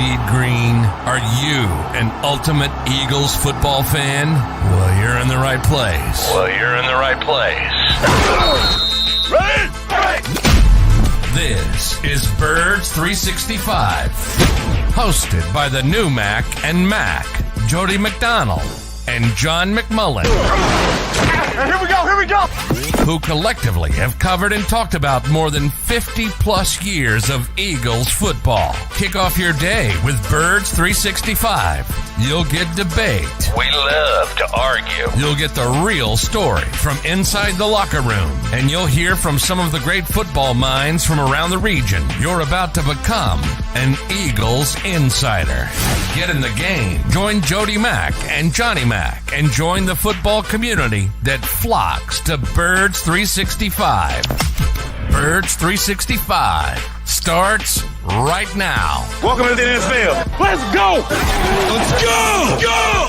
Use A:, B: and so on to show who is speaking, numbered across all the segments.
A: bleed green? Are you an ultimate Eagles football fan? Well, you're in the right place. This is Birds 365, hosted by the new Mac and Mac, Jody McDonald and John McMullen.
B: Here we go!
A: Who collectively have covered and talked about more than 50 plus years of Eagles football. Kick off your day with Birds 365. You'll get debate.
C: We love to argue.
A: You'll get the real story from inside the locker room. And you'll hear from some of the great football minds from around the region. You're about to become an Eagles insider. Get in the game. Join Jody Mack and Johnny Mack and join the football community that flocks to Birds 365. Birds 365 starts right now.
B: Welcome to the NFL. Let's go! Let's go! Go!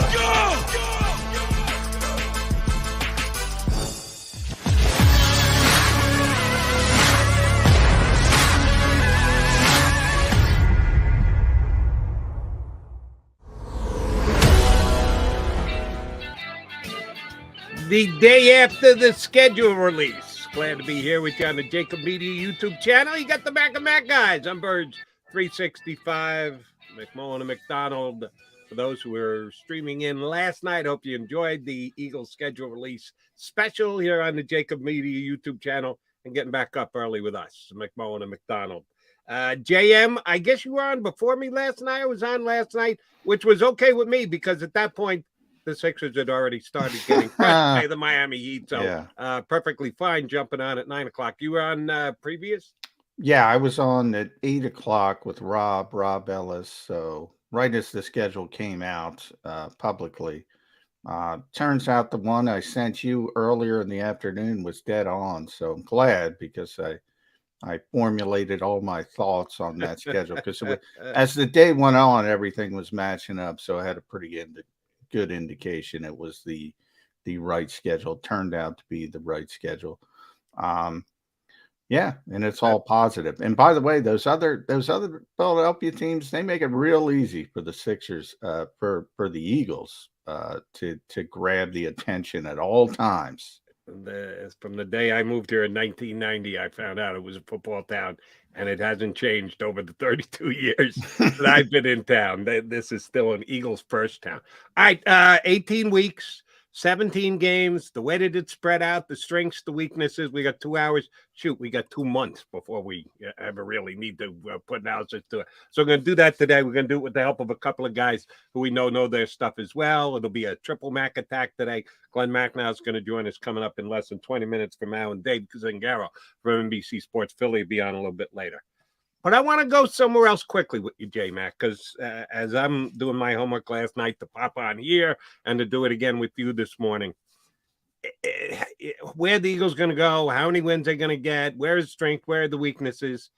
D: The day after the schedule release. Glad to be here with you on the JAKIB Media YouTube channel. You got the Mac and Mac guys. I'm Birds 365, McMullen and McDonald. For those who were streaming in last night, hope you enjoyed the Eagles schedule release special here on the JAKIB Media YouTube channel and getting back up early with us, McMullen and McDonald. JM, I guess you were on before me last night. I was on last night, which was okay with me because at that point, the Sixers had already started getting pressed by the Miami Heat, so perfectly fine jumping on at 9 o'clock. You were on previous?
E: Yeah, I was on at 8 o'clock with Rob Ellis. So right as the schedule came out publicly, turns out the one I sent you earlier in the afternoon was dead on. So I'm glad because I formulated all my thoughts on that schedule because as the day went on, everything was matching up. So I had a pretty good indication it was the right schedule. Turned out to be the right schedule. And it's all positive. And by the way, those other Philadelphia teams, they make it real easy for the Sixers, for the Eagles to grab the attention at all times.
D: From the day I moved here in 1990, I found out it was a football town, and it hasn't changed over the 32 years that I've been in town. This is still an Eagles first town. All right, 18 weeks, 17 games. The way that it's spread out, the strengths, the weaknesses. We got 2 hours. Shoot, we got 2 months before we ever really need to put analysis to it. So we're going to do that today. We're going to do it with the help of a couple of guys who we know their stuff as well. It'll be a triple Mac attack today. Glenn Macnow is going to join us coming up in less than 20 minutes from now, and Dave Zangaro from NBC Sports Philly will be on a little bit later. But I want to go somewhere else quickly with you, J-Mac, because as I'm doing my homework last night to pop on here and to do it again with you this morning, where the Eagles going to go, how many wins they're going to get, where is strength, where are the weaknesses,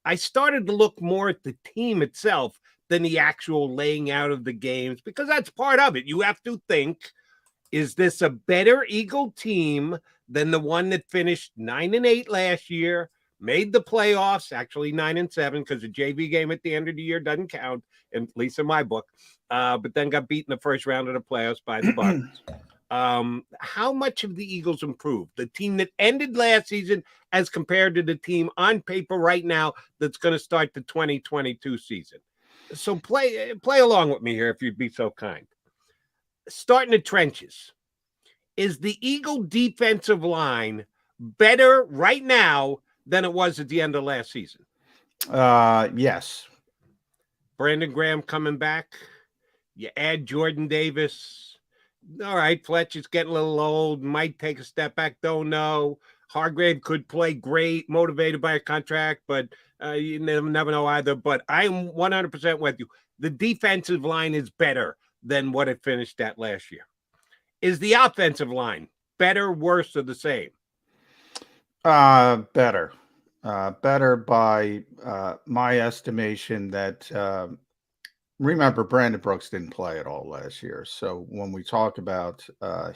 D: I started to look more at the team itself than the actual laying out of the games, because that's part of it. You have to think, is this a better Eagle team than the one that finished 9-8 last year, made the playoffs, actually 9-7, because the JV game at the end of the year doesn't count, at least in my book, but then got beat in the first round of the playoffs by the Bucks. How much have the Eagles improved? The team that ended last season as compared to the team on paper right now that's going to start the 2022 season. So play along with me here if you'd be so kind. Starting the trenches. Is the Eagle defensive line better right now than it was at the end of last season?
E: Yes.
D: Brandon Graham coming back. You add Jordan Davis. All right, Fletcher's getting a little old. Might take a step back. Don't know. Hargrave could play great, motivated by a contract, but you never know either. But I'm 100% with you. The defensive line is better than what it finished at last year. Is the offensive line better, worse, or the same?
E: Better. Better by my estimation that remember, Brandon Brooks didn't play at all last year. So when we talk about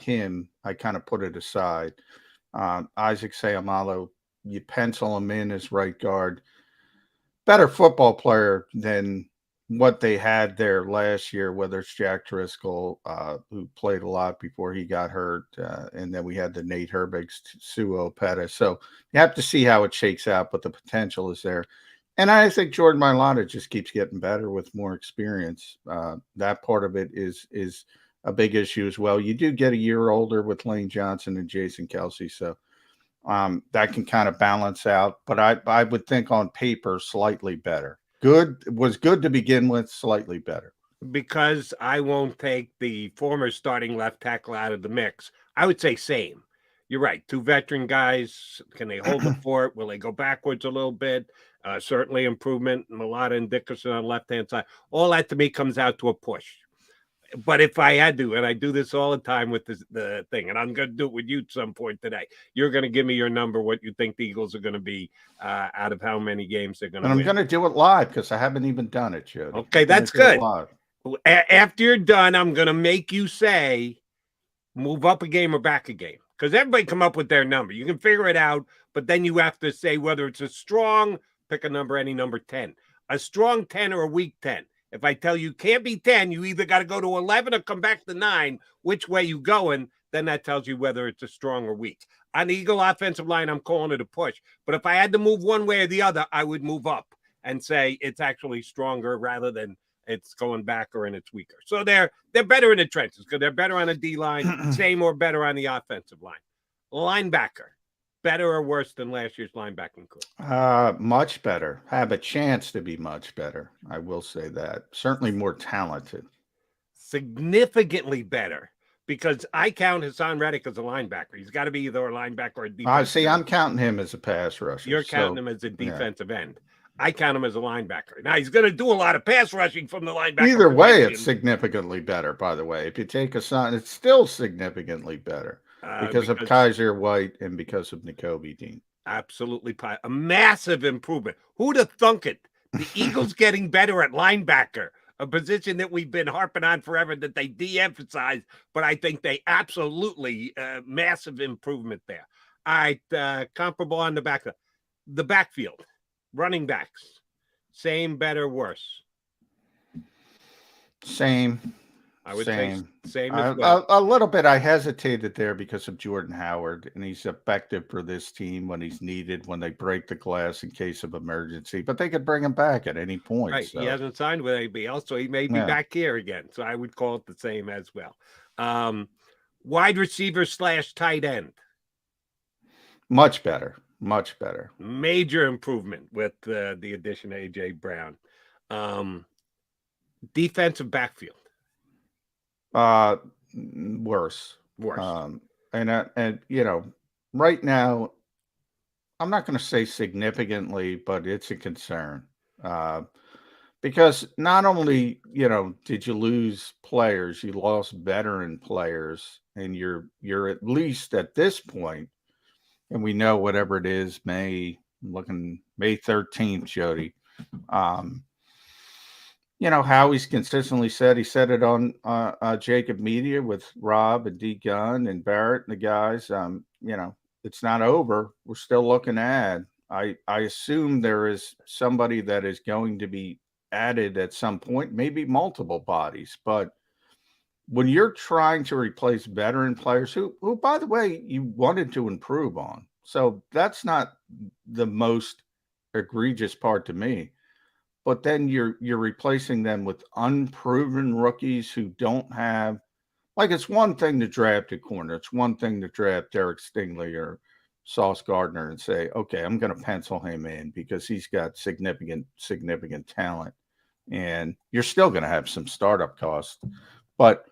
E: him, I kind of put it aside. Isaac Seumalo, you pencil him in as right guard. Better football player than what they had there last year, whether it's Jack Driscoll, who played a lot before he got hurt, and then we had the Nate Herbigs, Suo Pettis. So you have to see how it shakes out, but the potential is there. And I think Jordan Mailata just keeps getting better with more experience. That part of it is a big issue as well. You do get a year older with Lane Johnson and Jason Kelsey, so that can kind of balance out. But I would think on paper slightly better. Good was good to begin with, slightly better.
D: Because I won't take the former starting left tackle out of the mix, I would say same. You're right. Two veteran guys. Can they hold the fort? Will they go backwards a little bit? Certainly improvement. Mailata and Dickerson on the left-hand side. All that to me comes out to a push. But if I had to, and I do this all the time with the thing, and I'm going to do it with you at some point today, you're going to give me your number, what you think the Eagles are going to be out of how many games they're going to win.
E: And I'm going to do it live because I haven't even done it, Jody.
D: Okay, that's good. After you're done, I'm going to make you say move up a game or back a game, because everybody come up with their number. You can figure it out, but then you have to say whether it's a strong, pick a number, any number 10, a strong 10 or a weak 10. If I tell you can't be 10, you either got to go to 11 or come back to 9. Which way you going, then that tells you whether it's a strong or weak. On the Eagle offensive line, I'm calling it a push. But if I had to move one way or the other, I would move up and say it's actually stronger rather than it's going back or and it's weaker. So they're better in the trenches because they're better on the D-line, same or better on the offensive line. Linebacker, better or worse than last year's linebacking core?
E: Much better. Have a chance to be much better. I will say that. Certainly more talented.
D: Significantly better, because I count Hassan Reddick as a linebacker. He's got to be either a linebacker or a defensive
E: end.
D: I'm
E: counting him as a pass rusher.
D: You're counting him as a defensive end. I count him as a linebacker. Now, he's going to do a lot of pass rushing from the linebacker.
E: Either way, it's significantly better, by the way. If you take Hassan, it's still significantly better. Because of Kaiser White and because of Nakobe Dean.
D: Absolutely. A massive improvement. Who'd have thunk it? The Eagles getting better at linebacker, a position that we've been harping on forever that they de-emphasize, but I think they absolutely massive improvement there. All right, comparable on the backfield, running backs, same, better, worse?
E: Same.
D: I would say same as well.
E: A little bit. I hesitated there because of Jordan Howard, and he's effective for this team when he's needed, when they break the glass in case of emergency. But they could bring him back at any point.
D: Right. So. He hasn't signed with anybody else, so he may be back here again. So I would call it the same as well. Wide receiver / tight end.
E: Much better. Much better.
D: Major improvement with the addition of A.J. Brown. Defensive backfield.
E: Worse.
D: And
E: you know, right now, I'm not going to say significantly, but it's a concern. Because not only, did you lose players, you lost veteran players, and you're at least at this point, and we know whatever it is, May 13th, Jody. Howie's consistently said, he said it on JAKIB Media with Rob and D Gunn and Barrett and the guys. It's not over. We're still looking at. I assume there is somebody that is going to be added at some point, maybe multiple bodies. But when you're trying to replace veteran players who by the way, you wanted to improve on, so that's not the most egregious part to me. But then you're replacing them with unproven rookies who don't have, like, it's one thing to draft a corner. It's one thing to draft Derek Stingley or Sauce Gardner and say, okay, I'm going to pencil him in because he's got significant talent. And you're still going to have some startup costs. But,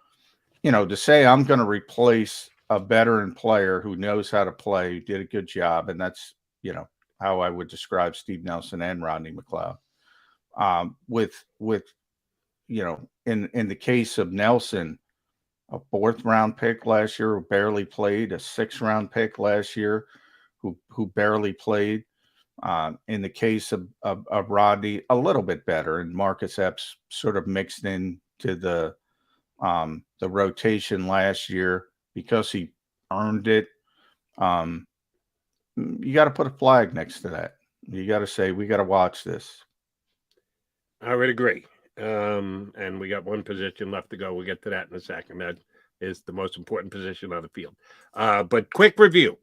E: to say I'm going to replace a veteran player who knows how to play, who did a good job, and that's, how I would describe Steve Nelson and Rodney McLeod. In the case of Nelson, a 4th round pick last year who barely played, a 6th round pick last year who barely played. In the case of Rodney, a little bit better, and Marcus Epps sort of mixed into the rotation last year because he earned it. You got to put a flag next to that. You got to say, we got to watch this.
D: I would agree. And we got one position left to go. We'll get to that in a second. That is the most important position on the field. But quick review.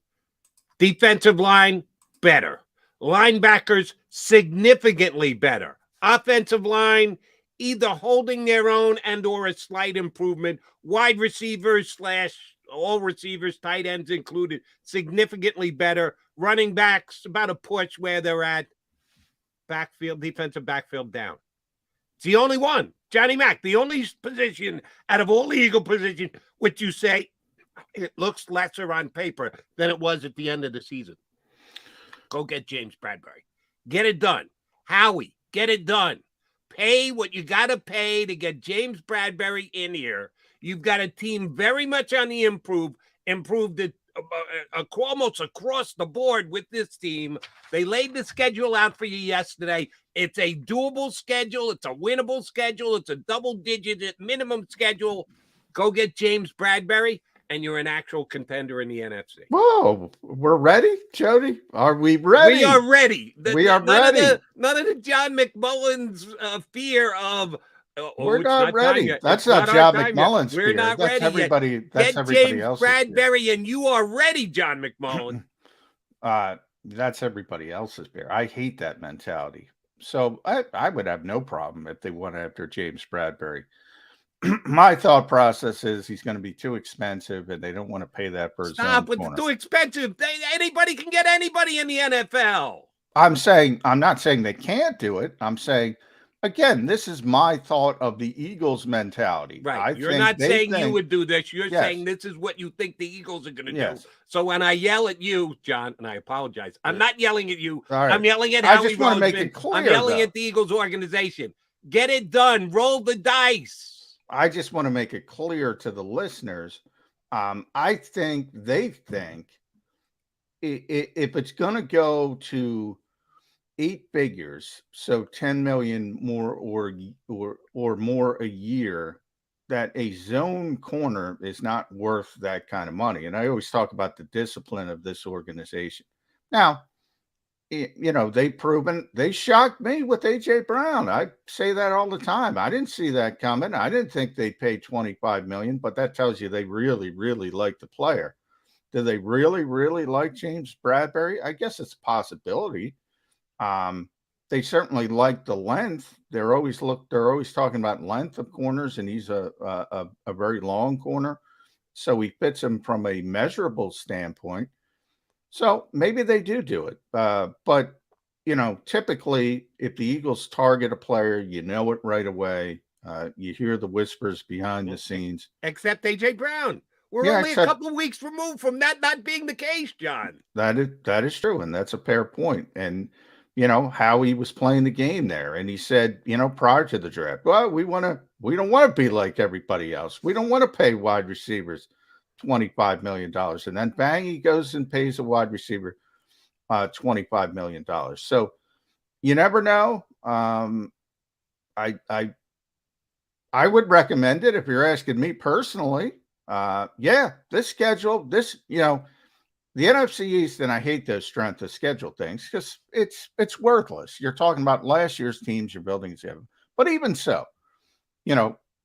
D: Defensive line, better. Linebackers, significantly better. Offensive line, either holding their own and or a slight improvement. Wide receivers / all receivers, tight ends included, significantly better. Running backs, about a push where they're at. Backfield, defensive backfield down. It's the only one. Johnny Mac, the only position out of all the Eagle positions, which you say it looks lesser on paper than it was at the end of the season. Go get James Bradbury. Get it done. Howie, get it done. Pay what you got to pay to get James Bradbury in here. You've got a team very much on the improved it almost across the board with this team. They laid the schedule out for you yesterday. It's a doable schedule. It's a winnable schedule. It's a double-digit minimum schedule. Go get James Bradbury, and you're an actual contender in the NFC.
E: Whoa, we're ready, Jody? Are we ready?
D: We are ready.
E: We are ready.
D: None of the John McMullen's fear of
E: we're not ready. That's not John McMullen's fear.
D: We're not
E: that's
D: ready
E: everybody.
D: yet.
E: That's
D: Get
E: everybody
D: James
E: else's
D: Bradbury, and you are ready, John McMullen.
E: That's everybody else's fear. I hate that mentality. So I would have no problem if they went after James Bradbury. My thought process is he's going to be too expensive, and they don't want to pay that for his
D: Stop
E: own
D: with
E: corner.
D: too expensive. Anybody can get anybody in the NFL.
E: I'm not saying they can't do it. I'm saying, again, this is my thought of the Eagles mentality.
D: Right. You're not saying you would do this. You're saying this is what you think the Eagles are going to do. So when I yell at you, John, and I apologize, I'm not yelling at you.
E: Right.
D: I'm yelling at Howie
E: I just want to make it clear.
D: I'm yelling at the Eagles organization. Get it done. Roll the dice.
E: I just want to make it clear to the listeners. I think they think if it's going to go to 8 figures, so 10 million more or more a year, that a zone corner is not worth that kind of money. And I always talk about the discipline of this organization. Now, they've proven, they shocked me with AJ Brown. I say that all the time. I didn't see that coming. I didn't think they'd pay $25 million, but that tells you they really, really like the player. Do they really, really like James Bradbury? I guess it's a possibility. They certainly like the length. They're always talking about length of corners, and he's a very long corner. So he fits him from a measurable standpoint. So maybe they do it. But, typically if the Eagles target a player, you know it right away. You hear the whispers behind the scenes.
D: Except AJ Brown. We're only a couple of weeks removed from that not being the case, John. That
E: is true. And that's a fair point. And, how he was playing the game there. And he said, prior to the draft, well, we don't want to be like everybody else. We don't want to pay wide receivers $25 million. And then bang, he goes and pays a wide receiver $25 million. So you never know. I would recommend it if you're asking me personally. This schedule, the NFC East, and I hate those strength of schedule things because it's worthless. You're talking about last year's teams you're building together. But even so,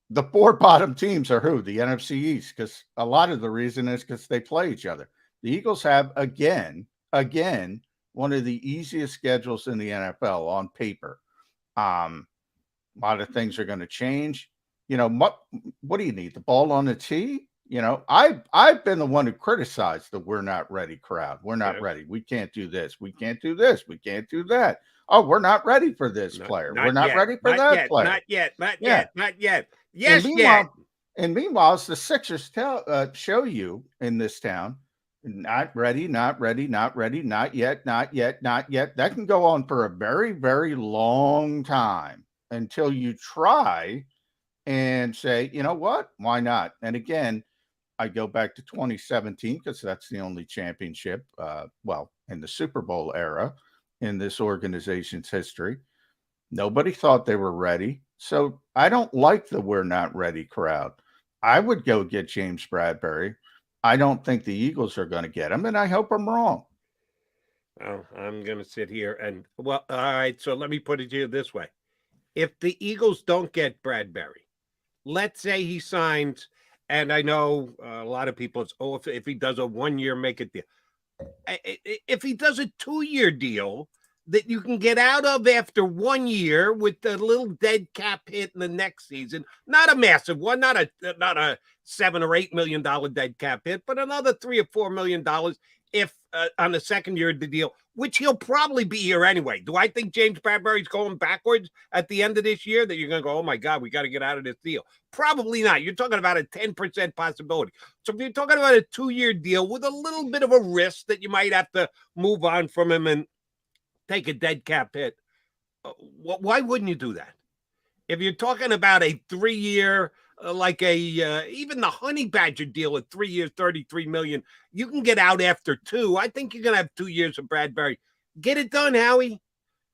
E: the 4 bottom teams are who? The NFC East, because a lot of the reason is because they play each other. The Eagles have, again, one of the easiest schedules in the NFL on paper. A lot of things are going to change. What do you need? The ball on the tee? I've been the one who criticized the "we're not ready" crowd. We're not ready. We can't do this. We can't do this. We can't do that. Oh, we're not ready for this player. We're not ready for that player.
D: Not yet. Yes,
E: and meanwhile, as the Sixers show you in this town, not ready, not ready, not ready, not yet, not yet, not yet. That can go on for a very, very long time until you try and say, you know what? Why not? And again, I go back to 2017 because that's the only championship, in the Super Bowl era in this organization's history. Nobody thought they were ready. So I don't like the "we're not ready" crowd. I would go get James Bradbury. I don't think the Eagles are going to get him, and I hope I'm wrong.
D: Well, I'm going to sit here and, all right, so let me put it to you this way. if the Eagles don't get Bradbury, let's say he signs, and I know a lot of people, it's, oh, if he does a 1 year, make it deal. If he does a 2 year deal that you can get out of after 1 year with a little dead cap hit in the next season, not a massive one, not a $7 or $8 million dead cap hit, but another $3 or $4 million if on the second year of the deal, which he'll probably be here anyway. Do I think James Bradbury's going backwards at the end of this year, that you're going to go, oh my God, we got to get out of this deal? Probably not. You're talking about a 10% possibility. So if you're talking about a 2 year deal with a little bit of a risk that you might have to move on from him and take a dead cap hit, why wouldn't you do that? If you're talking about a 3 year, like even the Honey Badger deal at 3 years, $33 million, you can get out after 2. I think you're going to have 2 years of Bradbury. Get it done, Howie.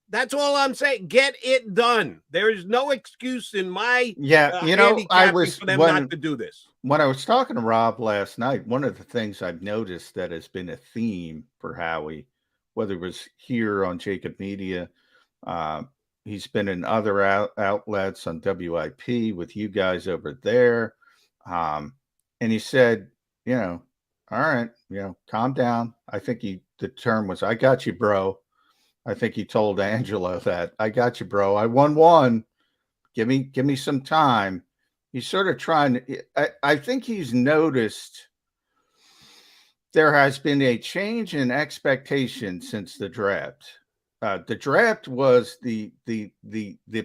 D: That's all I'm saying. Get it done. There is no excuse in my
E: I was
D: for them not to do this.
E: When I was talking to Rob last night, one of the things I've noticed that has been a theme for Howie, whether it was here on JAKIB Media, he's been in other outlets on WIP with you guys over there. And he said, all right, calm down. I think the term was, I got you, bro. I think he told Angelo that, I got you, bro. I won one. Give me some time. He's sort of trying to, I think he's noticed there has been a change in expectation since the draft. The draft was the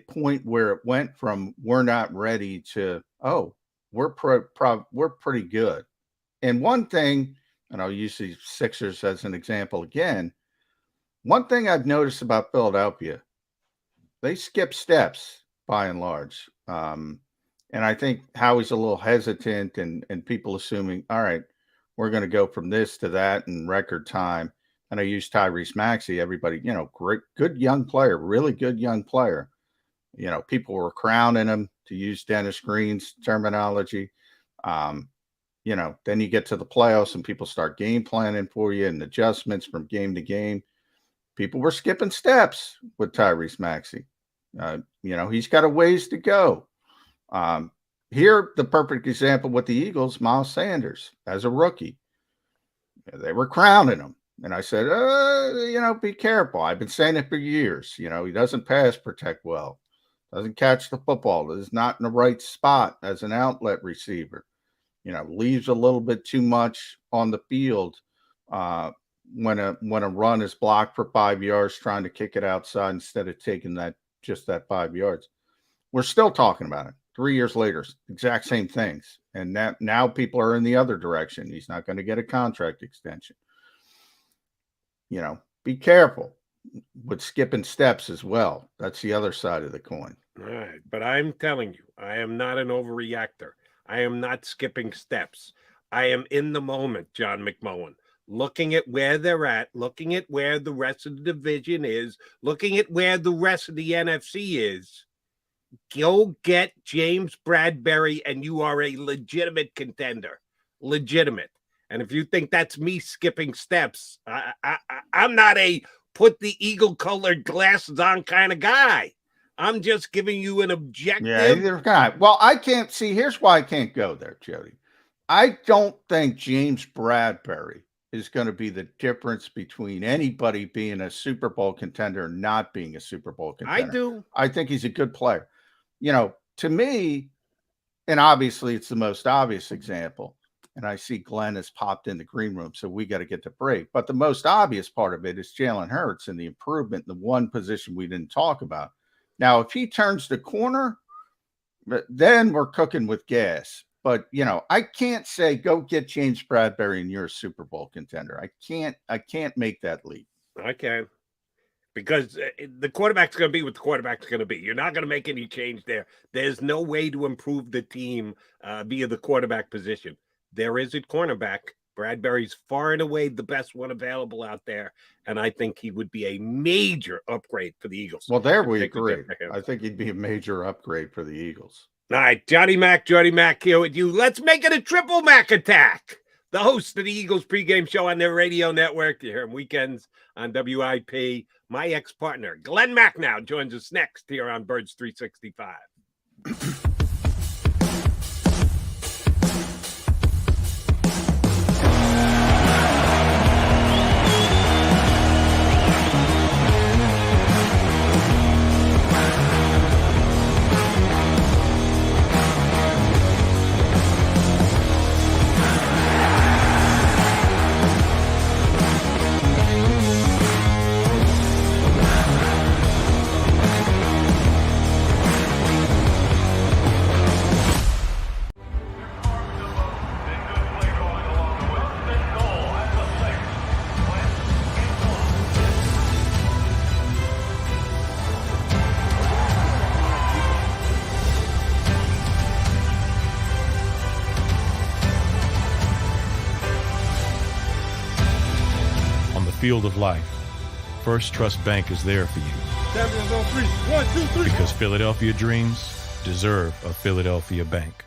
E: point where it went from we're not ready to, oh, we're pretty good. And one thing, and I'll use the Sixers as an example again, one thing I've noticed about Philadelphia, they skip steps by and large. And I think Howie's a little hesitant and people assuming, all right, we're going to go from this to that in record time. And I use Tyrese Maxey. Everybody, great, good young player, really good young player. People were crowning him, to use Dennis Green's terminology. Then you get to the playoffs and people start game planning for you and adjustments from game to game. People were skipping steps with Tyrese Maxey. He's got a ways to go. Here, the perfect example with the Eagles, Miles Sanders, as a rookie. They were crowning him. And I said, be careful. I've been saying it for years. He doesn't pass protect well, doesn't catch the football, is not in the right spot as an outlet receiver. Leaves a little bit too much on the field when a run is blocked for 5 yards, trying to kick it outside instead of taking that 5 yards. We're still talking about it 3 years later, exact same things. And now people are in the other direction. He's not going to get a contract extension. Be careful with skipping steps as well. That's the other side of the coin.
D: All right. But I'm telling you, I am not an overreactor. I am not skipping steps. I am in the moment, John McMullen, looking at where they're at, looking at where the rest of the division is, looking at where the rest of the NFC is. Go get James Bradbury, and you are a legitimate contender. Legitimate. And if you think that's me skipping steps, I'm not a put the eagle-colored glasses on kind of guy. I'm just giving you an objective.
E: Yeah, either guy. Well, I can't see. Here's why I can't go there, Jody. I don't think James Bradbury is going to be the difference between anybody being a Super Bowl contender and not being a Super Bowl contender.
D: I do.
E: I think he's a good player. To me, and obviously it's the most obvious example, and I see Glenn has popped in the green room, so we got to get to break. But the most obvious part of it is Jalen Hurts and the improvement in the one position we didn't talk about. Now, if he turns the corner, then we're cooking with gas. But, I can't say go get James Bradbury and you're a Super Bowl contender. I can't make that leap.
D: I can. Because the quarterback's going to be what the quarterback's going to be. You're not going to make any change there. There's no way to improve the team via the quarterback position. There is at cornerback. Bradbury's far and away the best one available out there, and I think he would be a major upgrade for the Eagles.
E: Well, there we agree. I think he'd be a major upgrade for the Eagles.
D: All right, Jody Mac here with you. Let's make it a triple Mac attack. the host of the Eagles pregame show on their radio network. You hear him weekends on WIP. My ex-partner, Glenn Macnow, joins us next here on Birds 365.
F: Field of life, First Trust Bank is there for you.
B: Champions on three. 1, 2, 3.
F: Because Philadelphia dreams deserve a Philadelphia bank.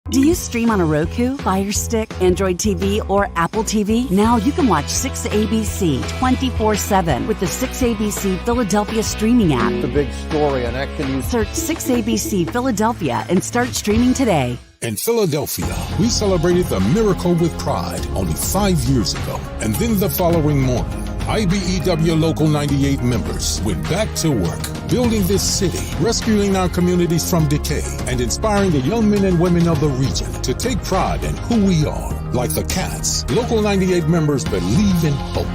G: Do you stream on a Roku, Fire Stick, Android TV, or Apple TV? Now you can watch 6ABC 24/7 with the 6ABC Philadelphia streaming app.
H: The big story on that. Can you
G: search 6ABC Philadelphia and start streaming today.
I: In Philadelphia, we celebrated the miracle with pride only 5 years ago. And then the following morning, IBEW Local 98 members went back to work, building this city, rescuing our communities from decay, and inspiring the young men and women of the region to take pride in who we are. Like the Cats, Local 98 members believe in hope.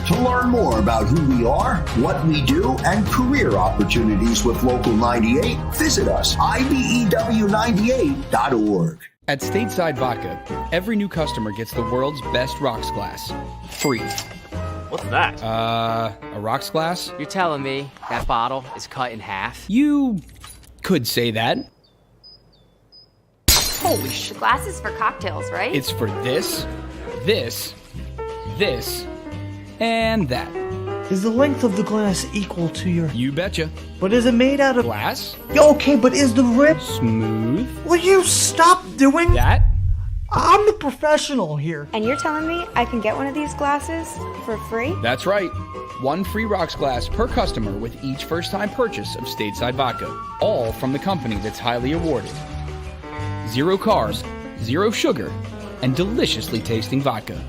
J: To learn more about who we are, what we do, and career opportunities with Local 98, visit us, IBEW98.org.
K: At Stateside Vodka, every new customer gets the world's best rocks glass. Free.
L: What's that?
K: A rocks glass?
L: You're telling me that bottle is cut in half?
K: You could say that.
M: Holy shit. The glass is for cocktails, right?
K: It's for this, this, and that.
N: Is the length of the glass equal to your...
K: You betcha.
N: But is it made out of...
K: glass?
N: Okay, but is the rim...
K: smooth?
N: Will you stop doing...
K: that?
N: I'm the professional here.
M: And you're telling me I can get one of these glasses for free?
K: That's right. 1 free rocks glass per customer with each first-time purchase of Stateside Vodka. All from the company that's highly awarded. 0 carbs, 0 sugar, and deliciously tasting vodka.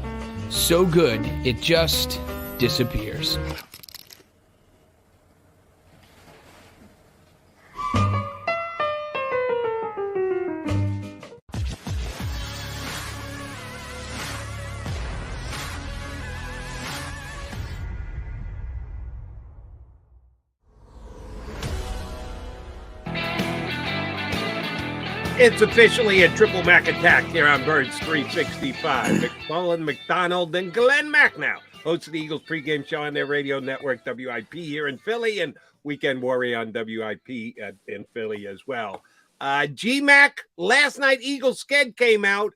K: So good, it just disappears.
D: It's officially a triple Mac attack here on Birds 365. McMullen, McDonald, and Glenn Macnow, hosts of the Eagles pregame show on their radio network, WIP here in Philly, and Weekend Warrior on WIP in Philly as well. G-Mac, last night Eagles sked came out.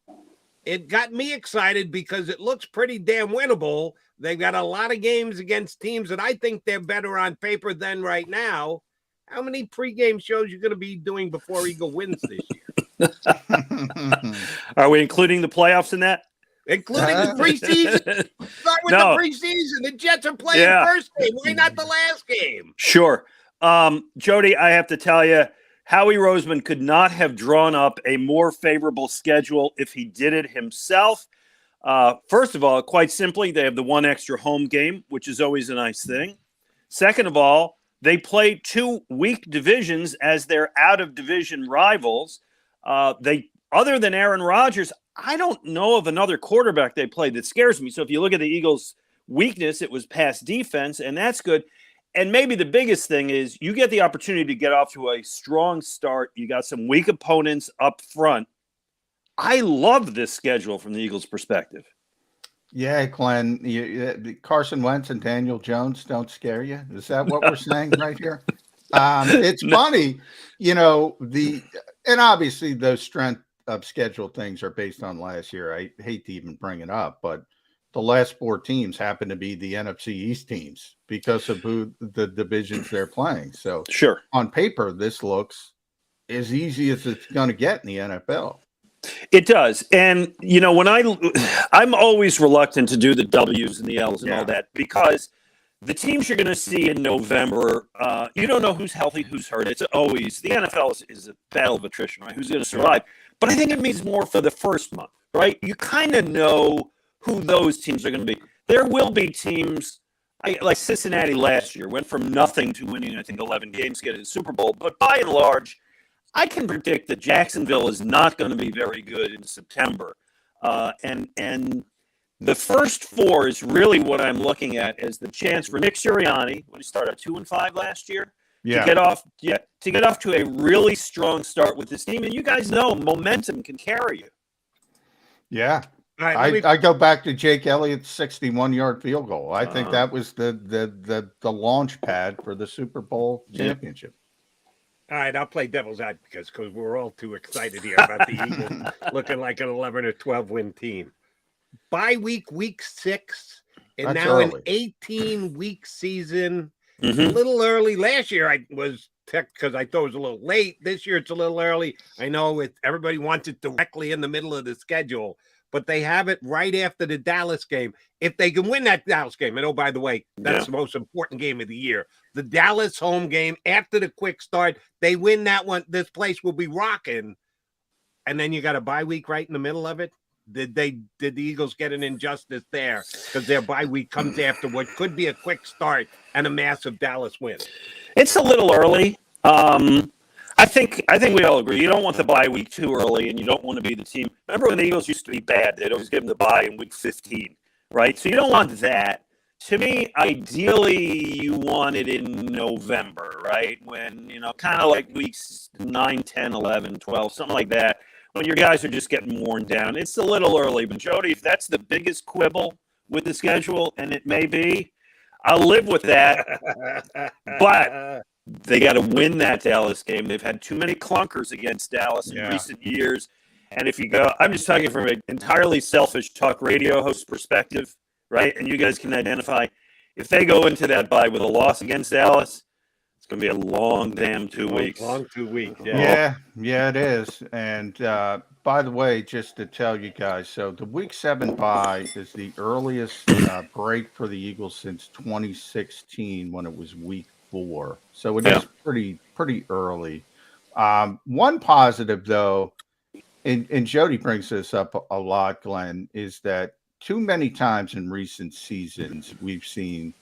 D: It got me excited because it looks pretty damn winnable. They've got a lot of games against teams that I think they're better on paper than right now. How many pregame shows you going to be doing before Eagle wins this year?
O: Are we including the playoffs in that?
D: Including the preseason? Start with the preseason. The Jets are playing first game. Why not the last game?
O: Sure. Jody, I have to tell you, Howie Roseman could not have drawn up a more favorable schedule if he did it himself. First of all, quite simply, they have the 1 extra home game, which is always a nice thing. Second of all, they play 2 weak divisions as their out-of-division rivals. Other than Aaron Rodgers, I don't know of another quarterback they played that scares me. So if you look at the Eagles' weakness, it was pass defense, and that's good. And maybe the biggest thing is you get the opportunity to get off to a strong start. You got some weak opponents up front. I love this schedule from the Eagles' perspective.
E: Yeah, Glenn, Carson Wentz and Daniel Jones don't scare you. Is that what we're saying right here? It's funny, and obviously those strength of schedule things are based on last year. I hate to even bring it up, but the last 4 teams happen to be the NFC East teams because of who the divisions they're playing. So
O: sure,
E: on paper, this looks as easy as it's going to get in the NFL.
O: It does. And, when I'm always reluctant to do the W's and the L's and all that, because the teams you're going to see in November, you don't know who's healthy, who's hurt. It's always, the NFL is a battle of attrition, right? Who's going to survive? But I think it means more for the first month, right? You kind of know who those teams are going to be. There will be teams, like Cincinnati last year, went from nothing to winning, I think, 11 games, getting the Super Bowl. But by and large, I can predict that Jacksonville is not going to be very good in September. And the first four is really what I'm looking at as the chance for Nick Sirianni, when he started 2-5 last year, to get off to a really strong start with this team. And you guys know momentum can carry you.
E: Yeah.
D: Right,
E: I go back to Jake Elliott's 61-yard field goal. I think that was the launch pad for the Super Bowl championship.
D: All right, I'll play devil's advocate because we're all too excited here about the Eagles looking like an 11 or 12 win team. Bye week 6, and
E: That's
D: now
E: early.
D: an 18-week season.
O: Mm-hmm.
D: A little early. Last year I was because I thought it was a little late. This year it's a little early. I know everybody wants it directly in the middle of the schedule, but they have it right after the Dallas game. If they can win that Dallas game, and oh, by the way, that's the most important game of the year. The Dallas home game, after the quick start, they win that one. This place will be rocking. And then you got a bye week right in the middle of it. Did the Eagles get an injustice there? Because their bye week comes after what could be a quick start and a massive Dallas win.
O: It's a little early. I think we all agree. You don't want the bye week too early, and you don't want to be the team. Remember when the Eagles used to be bad? They'd always give them the bye in week 15, right? So you don't want that. To me, ideally, you want it in November, right? When, kind of like weeks 9, 10, 11, 12, something like that, when your guys are just getting worn down. It's a little early. But, Jody, if that's the biggest quibble with the schedule, and it may be, I'll live with that. But they got to win that Dallas game. They've had too many clunkers against Dallas in recent years. And if you go, I'm just talking from an entirely selfish talk radio host perspective, right? And you guys can identify, if they go into that bye with a loss against Dallas, it's going to be a long damn 2 weeks.
D: Long 2 weeks,
E: Yeah, it is. And by the way, just to tell you guys, so the week 7 bye is the earliest break for the Eagles since 2016 when it was week 4. So it is pretty early. One positive, though, and Jody brings this up a lot, Glenn, is that too many times in recent seasons we've seen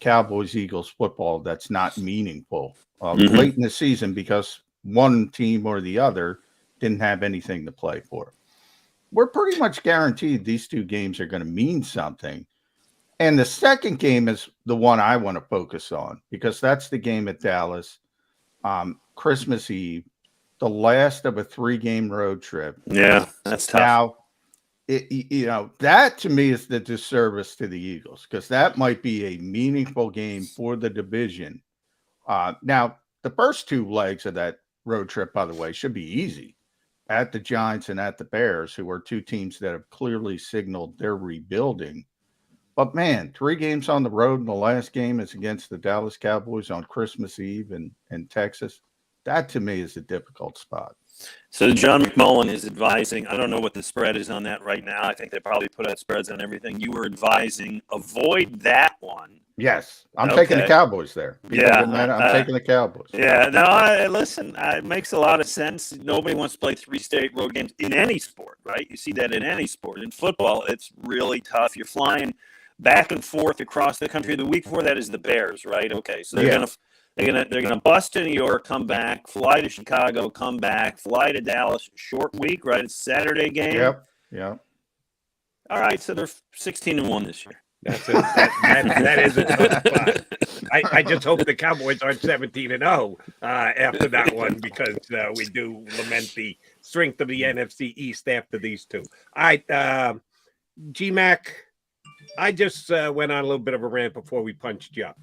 E: Cowboys-Eagles football that's not meaningful late in the season because one team or the other didn't have anything to play for. We're pretty much guaranteed these 2 games are going to mean something. And the second game is the one I want to focus on because that's the game at Dallas, Christmas Eve, the last of a 3-game road trip.
O: Yeah, that's tough.
E: Now, that to me is the disservice to the Eagles because that might be a meaningful game for the division. Now, the first 2 legs of that road trip, by the way, should be easy at the Giants and at the Bears, who are 2 teams that have clearly signaled they're rebuilding. But, man, 3 games on the road, and the last game is against the Dallas Cowboys on Christmas Eve in Texas. That, to me, is a difficult spot.
O: So John McMullen is advising, I don't know what the spread is on that right now. I think they probably put out spreads on everything. You were advising, avoid that one.
E: Yes, I'm taking the Cowboys there. I'm taking the Cowboys.
O: Yeah, no, listen, it makes a lot of sense. Nobody wants to play 3 straight road games in any sport, right? You see that in any sport. In football, it's really tough. You're flying back and forth across the country. The week before that is the Bears, right? Okay, so they're gonna bust to New York, come back, fly to Chicago, come back, fly to Dallas. Short week, right? It's a Saturday game.
E: Yep.
O: All right, so they're 16-1 this year.
D: That's it. That is a tough spot. I just hope the Cowboys aren't 17-0 after that one because we do lament the strength of the NFC East after these 2. All right, G-Mac, I just went on a little bit of a rant before we punched you up.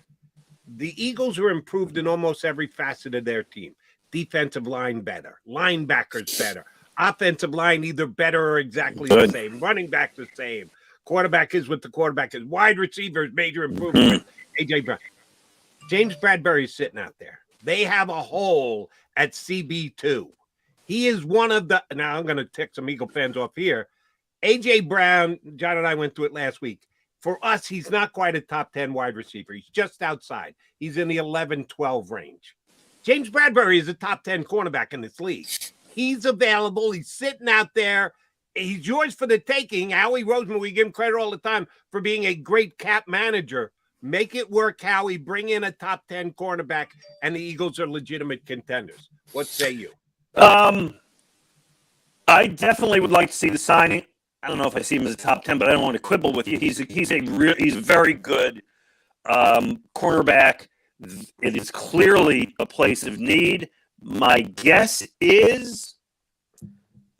D: The Eagles are improved in almost every facet of their team. Defensive line better, linebackers better, offensive line either better or exactly the same, running back the same, quarterback is what the quarterback is, wide receivers major improvement. A.J. Brown, James Bradbury is sitting out there. They have a hole at CB2. He is one of the, now I'm going to tick some Eagle fans off here. A.J. Brown, John and I went through it last week. For us, he's not quite a top 10 wide receiver. He's just outside. He's in the 11, 12 range. James Bradbury is a top 10 cornerback in this league. He's available. He's sitting out there. He's yours for the taking. Howie Roseman, we give him credit all the time for being a great cap manager. Make it work, Howie. Bring in a top 10 cornerback, and the Eagles are legitimate contenders. What say you?
O: I definitely would like to see the signing. I don't know if I see him as a top 10, but I don't want to quibble with you. He's a very good cornerback. It is clearly a place of need. My guess is,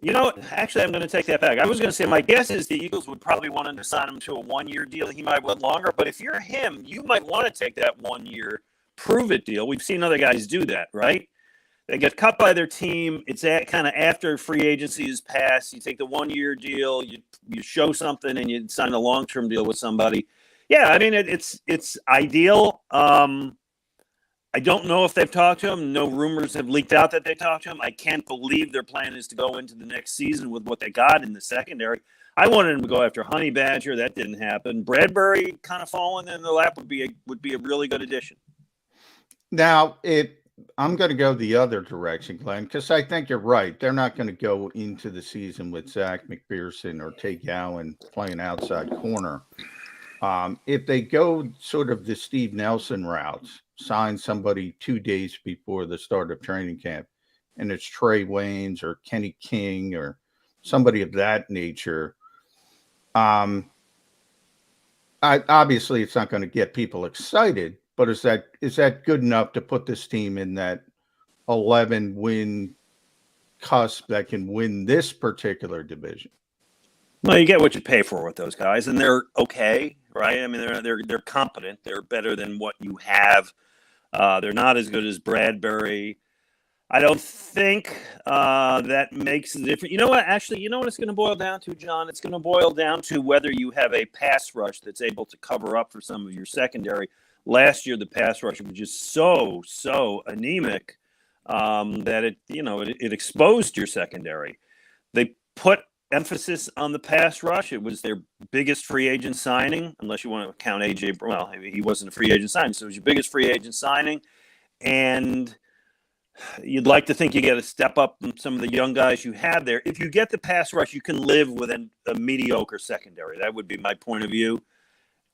O: actually, I'm going to take that back. I was going to say my guess is the Eagles would probably want to sign him to a 1-year deal. He might want longer, but if you're him, you might want to take that 1-year prove-it deal. We've seen other guys do that, right? They get cut by their team. It's kind of after free agency is passed. You take the 1-year deal, you show something, and you sign a long-term deal with somebody. Yeah, I mean, it's ideal. I don't know if they've talked to him. No rumors have leaked out that they talked to him. I can't believe their plan is to go into the next season with what they got in the secondary. I wanted him to go after Honey Badger. That didn't happen. Bradbury kind of falling in the lap would be a really good addition.
E: Now, I'm going to go the other direction, Glenn, because I think you're right. They're not going to go into the season with Zach McPherson or Tate Gowan playing outside corner. If they go sort of the Steve Nelson routes, sign somebody 2 days before the start of training camp, and it's Trey Waynes or Kenny King or somebody of that nature, obviously it's not going to get people excited, but is that good enough to put this team in that 11-win cusp that can win this particular division?
O: Well, you get what you pay for with those guys, and they're okay, right? I mean, they're competent. They're better than what you have. They're not as good as Bradbury. I don't think that makes a difference. You know what? Actually, you know what it's going to boil down to, John? It's going to boil down to whether you have a pass rush that's able to cover up for some of your secondary. Last year, the pass rush was just so anemic that it exposed your secondary. They put emphasis on the pass rush. It was their biggest free agent signing, unless you want to count AJ. Well, he wasn't a free agent signing, so it was your biggest free agent signing. And you'd like to think you get a step up from some of the young guys you have there. If you get the pass rush, you can live with a mediocre secondary. That would be my point of view.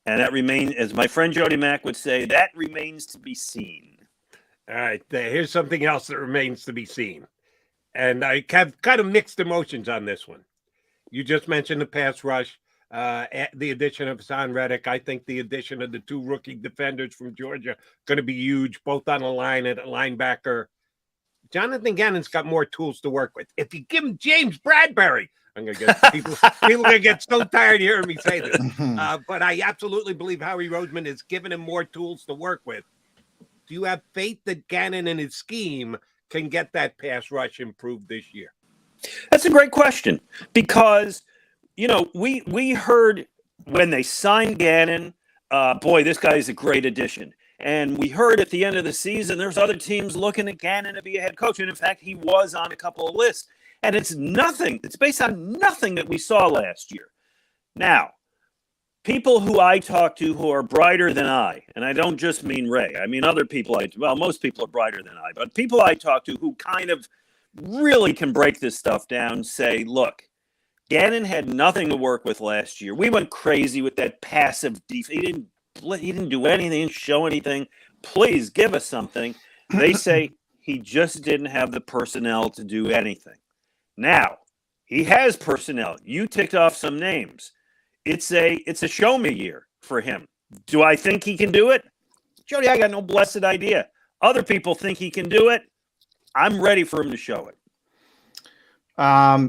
O: And that remains, as my friend Jody Mack would say, that remains to be seen.
D: All right, here's something else that remains to be seen. And I have kind of mixed emotions on this one. You just mentioned the pass rush, the addition of Hassan Reddick. I think the addition of the 2 rookie defenders from Georgia going to be huge, both on the line and a linebacker. Jonathan Gannon's got more tools to work with. If you give him James Bradbury, I'm going to get people are going to get so tired of hearing me say this. But I absolutely believe Howie Roseman has given him more tools to work with. Do you have faith that Gannon and his scheme can get that pass rush improved this year?
O: That's a great question because, we heard when they signed Gannon, boy, this guy is a great addition. And we heard at the end of the season, there's other teams looking at Gannon to be a head coach. And in fact, he was on a couple of lists. And it's based on nothing that we saw last year. Now, people who I talk to who are brighter than I, and I don't just mean Ray, I mean other people most people are brighter than I, but people I talk to who kind of really can break this stuff down say, look, Gannon had nothing to work with last year. We went crazy with that passive defense. He didn't do anything, didn't show anything. Please give us something. They say he just didn't have the personnel to do anything. Now, he has personnel. You ticked off some names. It's a show me year for him. Do I think he can do it? Jody, I got no blessed idea. Other people think he can do it. I'm ready for him to show it.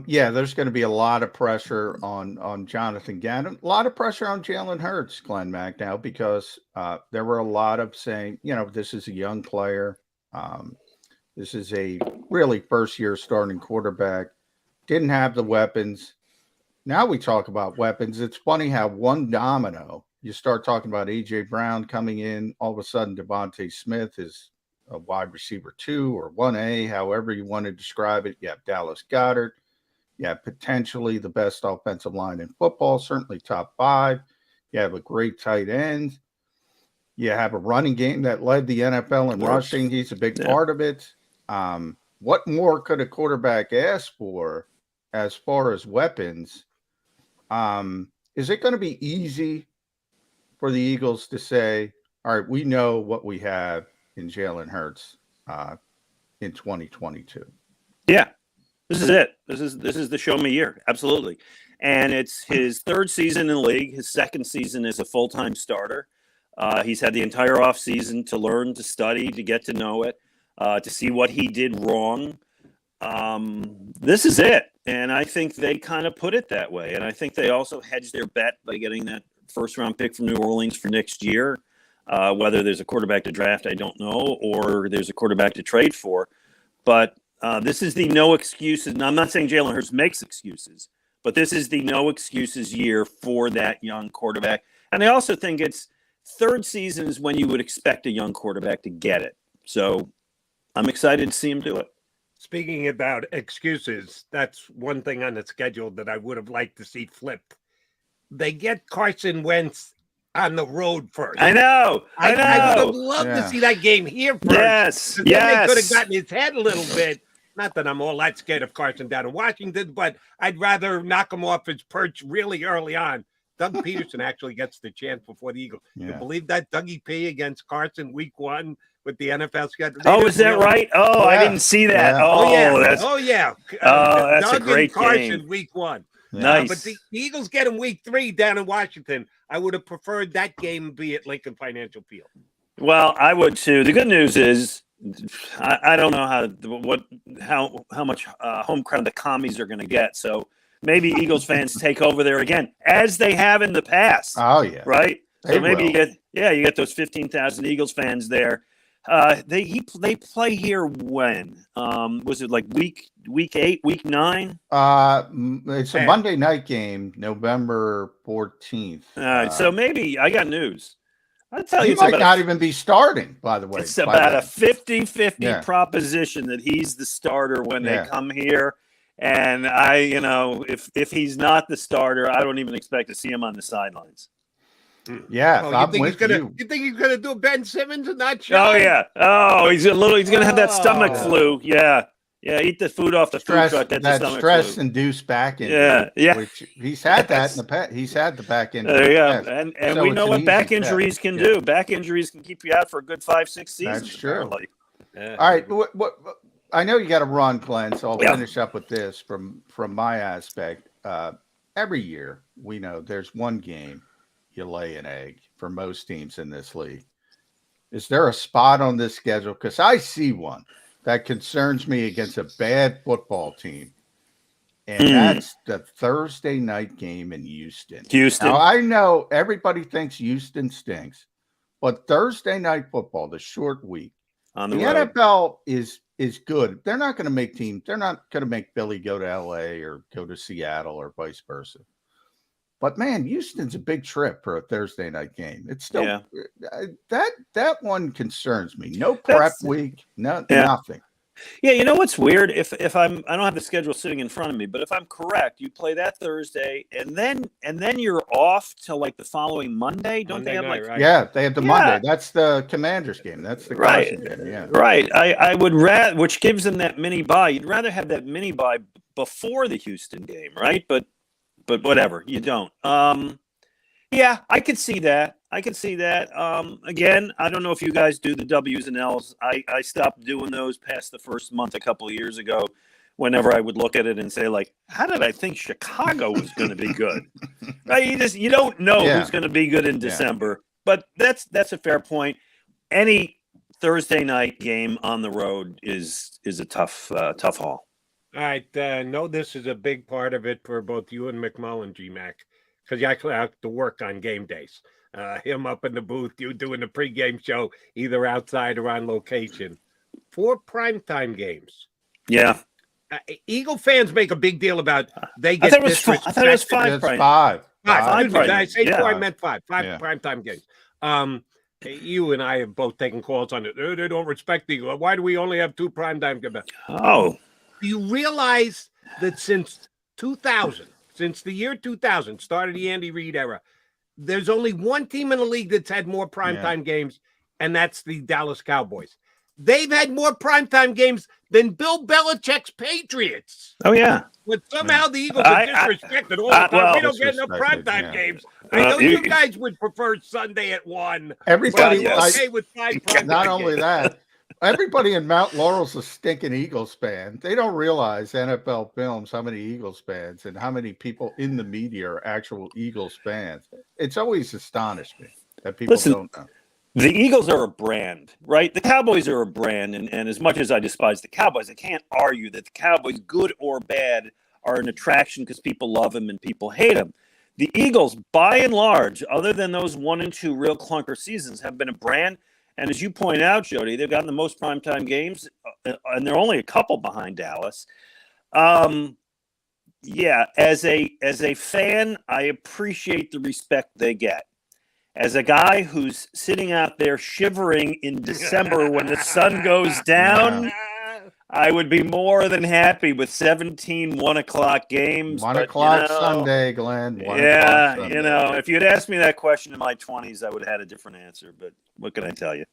E: Yeah, there's going to be a lot of pressure on Jonathan Gannon, a lot of pressure on Jalen Hurts, Glenn Mack, now, because there were a lot of saying, this is a young player. This is a really first-year starting quarterback. Didn't have the weapons. Now we talk about weapons. It's funny how one domino, you start talking about A.J. Brown coming in, all of a sudden Devontae Smith is a wide receiver 2 or 1A, however you want to describe it. You have Dallas Goedert. You have potentially the best offensive line in football, certainly top 5. You have a great tight end. You have a running game that led the NFL in rushing. He's a big part of it. What more could a quarterback ask for as far as weapons? Is it going to be easy for the Eagles to say, all right, we know what we have in Jalen Hurts in 2022?
O: Yeah, this is it. This is the show me year. Absolutely. And it's his 3rd season in the league, his 2nd season as a full-time starter. He's had the entire offseason to learn, to study, to get to know it, to see what he did wrong. This is it. And I think they kind of put it that way. And I think they also hedged their bet by getting that 1st-round pick from New Orleans for next year. Whether there's a quarterback to draft, I don't know, or there's a quarterback to trade for. But this is the no excuses. And I'm not saying Jalen Hurts makes excuses, but this is the no excuses year for that young quarterback. And I also think it's 3rd season is when you would expect a young quarterback to get it. So I'm excited to see him do it.
D: Speaking about excuses, that's one thing on the schedule that I would have liked to see flipped. They get Carson Wentz on the road first.
O: I know.
D: I would have loved to see that game here first.
O: Yes.
D: Then they could have gotten his head a little bit. Not that I'm all that scared of Carson down in Washington, but I'd rather knock him off his perch really early on. Doug Peterson actually gets the chance before the Eagles. You believe that? Dougie P against Carson week 1 with the NFL schedule.
O: Oh, is that right? Oh, I didn't see that.
D: Yeah.
O: Oh,
D: yeah.
O: That's
D: Doug
O: a great
D: and Carson
O: game.
D: week 1.
O: Nice.
D: But the Eagles get him week 3 down in Washington. I would have preferred that game be at Lincoln Financial Field.
O: Well, I would too. The good news is I don't know how much home crowd the commies are going to get. So maybe Eagles fans take over there again, as they have in the past.
E: Oh yeah,
O: right.
E: They
O: so maybe
E: will.
O: you get those 15,000 Eagles fans there. They play here when? Was it like week 8, week 9?
E: It's a Monday night game, November 14th.
O: All right, so maybe I got news. I'll tell you,
E: he might not even be starting, by the way.
O: It's about a 50-50 proposition that he's the starter when they come here. And if he's not the starter, I don't even expect to see him on the sidelines.
E: Yeah,
D: you think he's gonna do Ben Simmons and not show?
O: Oh yeah. Oh, he's gonna have that stomach flu. Yeah. Yeah, eat the food off the food truck. That's
E: that stress-induced back injury.
O: Yeah.
E: Which he's had that in the past. He's had the back injury.
O: There you go. And so we know what back injuries can do. Back injuries can keep you out for a good 5-6 seasons.
E: That's true.
O: Yeah.
E: All right. What I know you got to run, Glenn, so I'll finish up with this from my aspect. Every year, we know there's one game you lay an egg for most teams in this league. Is there a spot on this schedule? Because I see one that concerns me against a bad football team, and that's the Thursday night game in Houston. Now, I know everybody thinks Houston stinks, but Thursday night football, the short week,
O: on
E: the
O: road.
E: NFL is good. They're not going to make teams. They're not going to make Philly go to LA or go to Seattle or vice versa. But man, Houston's a big trip for a Thursday night game. It's still that one concerns me. No prep week, nothing.
O: Yeah, you know what's weird? If I don't have the schedule sitting in front of me, but if I'm correct, you play that Thursday and then you're off till like the following Monday. Don't they have
D: right?
E: Yeah, they have the Monday. That's the Commanders game. That's the Carson game. Yeah.
O: Right. I would rather, which gives them that mini bye. You'd rather have that mini bye before the Houston game, right? But whatever, you don't. Yeah, I could see that. Again, I don't know if you guys do the W's and L's. I stopped doing those past the first month a couple of years ago. Whenever I would look at it and say, like, how did I think Chicago was going to be good? Right? You don't know who's going to be good in December. But that's a fair point. Any Thursday night game on the road is a tough haul.
D: All right. No, this is a big part of it for both you and McMullen, GMAC, because you actually have to work on game days. Him up in the booth, you doing the pregame show, either outside or on location. 4 primetime games.
O: Yeah.
D: Eagle fans make a big deal about they get
O: I thought it was 5.
E: It's 5.
D: Did I say 4?
O: Yeah.
D: I meant 5. 5 primetime games. Hey, you and I have both taken calls on it. They don't respect the Eagles. Why do we only have 2 primetime games?
O: Oh.
D: Do you realize that since 2000, since the year 2000, started the Andy Reid era, there's only one team in the league that's had more primetime games, and that's the Dallas Cowboys. They've had more primetime games than Bill Belichick's Patriots.
O: Oh, yeah.
D: But somehow the Eagles are disrespected all the time. We don't get enough primetime games. I know you guys would prefer Sunday at 1.
E: Everybody,
D: okay with 5 primetime
E: not
D: games.
E: only that, everybody in Mount Laurel's a stinking Eagles fan. They don't realize NFL films how many Eagles fans and how many people in the media are actual Eagles fans. It's always astonished me that people don't know.
O: The Eagles are a brand, right? The Cowboys are a brand, and as much as I despise the Cowboys, I can't argue that the Cowboys, good or bad, are an attraction because people love them and people hate them. The Eagles, by and large, other than those 1 and 2 real clunker seasons, have been a brand. And as you point out, Jody, they've gotten the most primetime games, and they're only a couple behind Dallas. Yeah, as a fan, I appreciate the respect they get. As a guy who's sitting out there shivering in December when the sun goes down, I would be more than happy with 17 1 o'clock games.
E: 1 o'clock Sunday, Glenn. 1
O: yeah,
E: Sunday.
O: You know, if you'd asked me that question in my 20s, I would have had a different answer. But what can I tell you?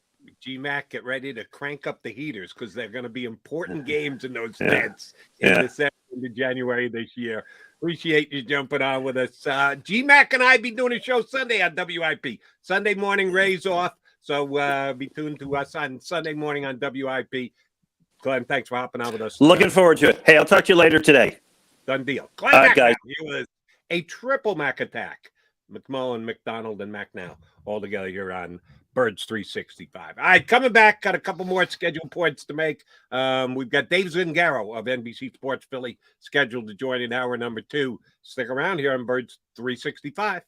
D: G-Mac, get ready to crank up the heaters because they're going to be important games in those nets in December into January this year. Appreciate you jumping on with us. G-Mac and I be doing a show Sunday on WIP. Sunday morning, Ray's off. So be tuned to us on Sunday morning on WIP. Glenn, thanks for hopping on with us.
O: Looking forward to it. Hey, I'll talk to you later today.
D: Done deal. Glenn
O: All right, guys.
D: He was a triple Mac attack. McMullen, McDonald, and Mac now all together here on Birds 365. All right, coming back, got a couple more scheduled points to make. We've got Dave Zingaro of NBC Sports Philly scheduled to join in hour number 2. Stick around here on Birds 365.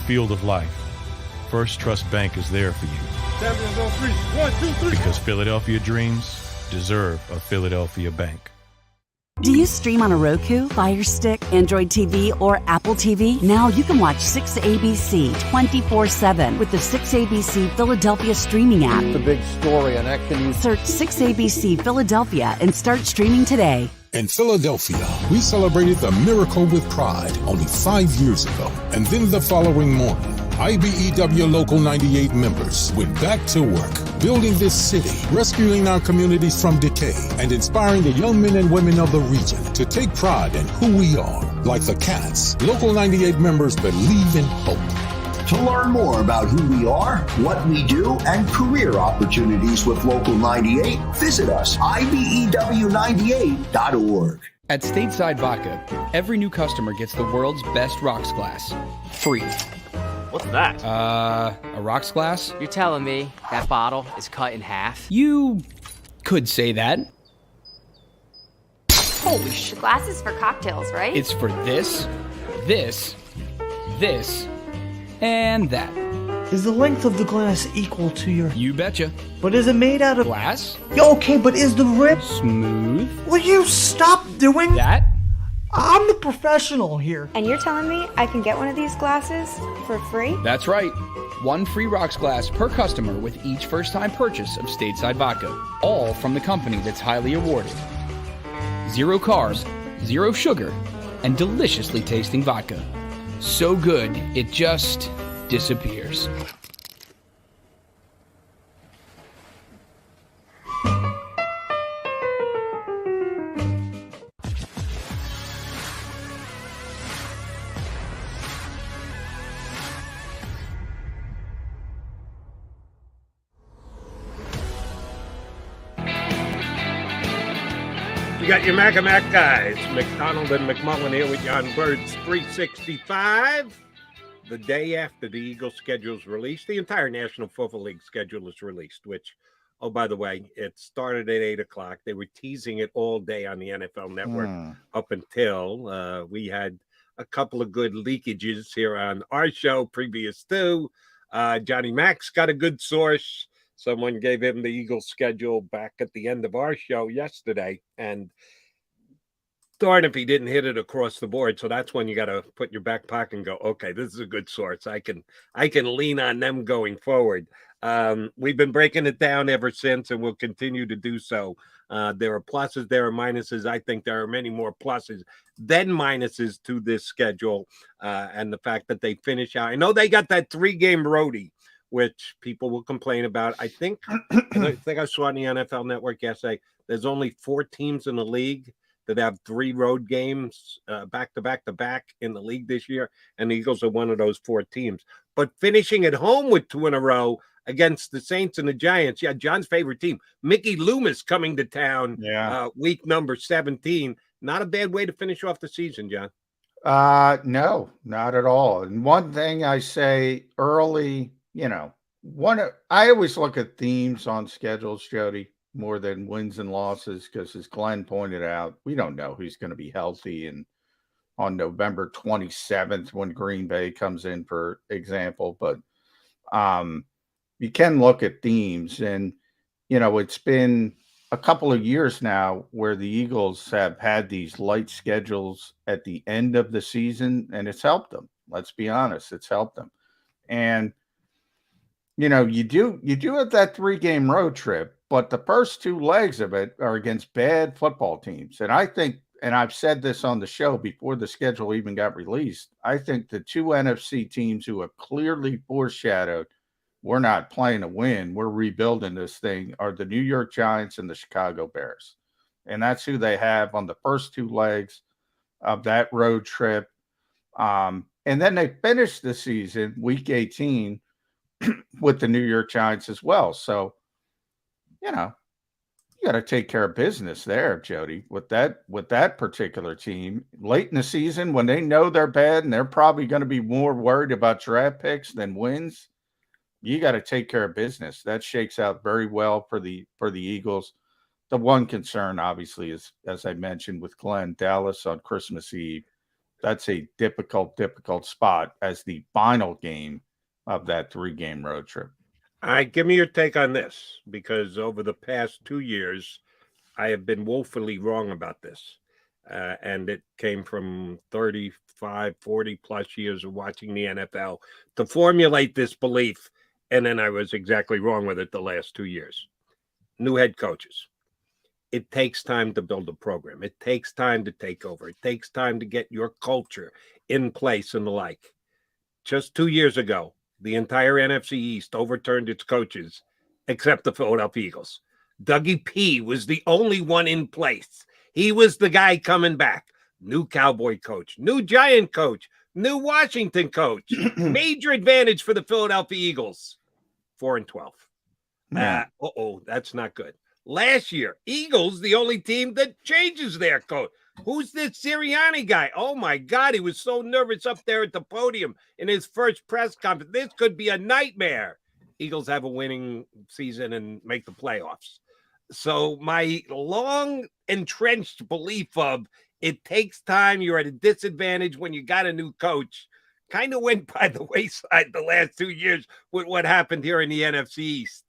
F: Field of life, First Trust Bank is there for you.
B: 1, 2, 3.
F: Because Philadelphia dreams deserve a Philadelphia bank.
G: Do you stream on a Roku, Fire Stick, Android TV, or Apple TV? Now you can watch 6ABC 24/7 with the 6ABC Philadelphia streaming app.
H: The big story on Action News.
G: Search 6ABC Philadelphia and start streaming today.
I: In Philadelphia, we celebrated the miracle with pride only 5 years ago. And then the following morning, IBEW Local 98 members went back to work, building this city, rescuing our communities from decay, and inspiring the young men and women of the region to take pride in who we are. Like the Cats, Local 98 members believe in hope.
J: To learn more about who we are, what we do, and career opportunities with Local 98, visit us, IBEW98.org.
K: At Stateside Vodka, every new customer gets the world's best rocks glass, free.
L: What's that?
K: A rocks glass?
L: You're telling me that bottle is cut in half?
K: You could say that.
M: Holy shit. Glass is for cocktails, right?
K: It's for this, this, this, and that.
N: Is the length of the glass equal to your...
K: You betcha.
N: But is it made out of...
K: Glass?
N: Okay, but is the rip...
K: Smooth?
N: Will you stop doing...
K: That?
N: I'm the professional here.
M: And you're telling me I can get one of these glasses for free?
K: That's right. 1 free rocks glass per customer with each first-time purchase of Stateside Vodka. All from the company that's highly awarded. 0 carbs, 0 sugar, and deliciously tasting vodka. So good, it just disappears.
D: You got your Mac guys, McDonald and McMullen here with you on Birds 365. The day after the Eagles schedule is released, the entire National Football League schedule is released, which, oh, by the way, it started at 8 o'clock. They were teasing it all day on the NFL Network up until we had a couple of good leakages here on our show previous to. Johnny Mac's got a good source. Someone gave him the Eagles schedule back at the end of our show yesterday, and darn if he didn't hit it across the board. So that's when you got to put in your back pocket and go, okay, this is a good source. I can lean on them going forward. We've been breaking it down ever since, and we'll continue to do so. There are pluses, there are minuses. I think there are many more pluses than minuses to this schedule, and the fact that they finish out. I know they got that 3-game roadie, which people will complain about. I think I saw on the NFL Network yesterday, there's only 4 teams in the league that have 3 road games back to back in the league this year, and the Eagles are one of those 4 teams. But finishing at home with 2 in a row against the Saints and the Giants, yeah, John's favorite team, Mickey Loomis coming to town, week number 17. Not a bad way to finish off the season, John.
E: No, not at all. And one thing I say early, I always look at themes on schedules, Jody, more than wins and losses, because as Glenn pointed out, we don't know who's going to be healthy. And on November 27th, when Green Bay comes in, for example, but you can look at themes. And, it's been a couple of years now where the Eagles have had these light schedules at the end of the season, and it's helped them. Let's be honest, it's helped them. And you do have that 3-game road trip, but the first 2 legs of it are against bad football teams. And I think, and I've said this on the show before the schedule even got released, I think the 2 NFC teams who have clearly foreshadowed we're not playing to win, we're rebuilding this thing, are the New York Giants and the Chicago Bears. And that's who they have on the first 2 legs of that road trip. And then they finish the season, week 18, with the New York Giants as well. So, you got to take care of business there, Jody, with that particular team late in the season, when they know they're bad and they're probably going to be more worried about draft picks than wins. You got to take care of business. That shakes out very well for the Eagles. The one concern, obviously, is, as I mentioned with Glenn, Dallas on Christmas Eve. That's a difficult spot as the final game of that 3-game road trip.
D: All right, give me your take on this, because over the past 2 years, I have been woefully wrong about this. And it came from 35, 40 plus years of watching the NFL to formulate this belief. And then I was exactly wrong with it the last 2 years. New head coaches. It takes time to build a program. It takes time to take over. It takes time to get your culture in place and the like. Just 2 years ago, the entire NFC East overturned its coaches, except the Philadelphia Eagles. Dougie P was the only one in place. He was the guy coming back. New Cowboy coach, new Giant coach, new Washington coach. Major advantage for the Philadelphia Eagles. 4-12. That's not good. Last year, Eagles, the only team that changes their coach. Who's this Sirianni guy? Oh, my God. He was so nervous up there at the podium in his first press conference. This could be a nightmare. Eagles have a winning season and make the playoffs. So my long entrenched belief of it takes time, you're at a disadvantage when you got a new coach, kind of went by the wayside the last 2 years with what happened here in the NFC East.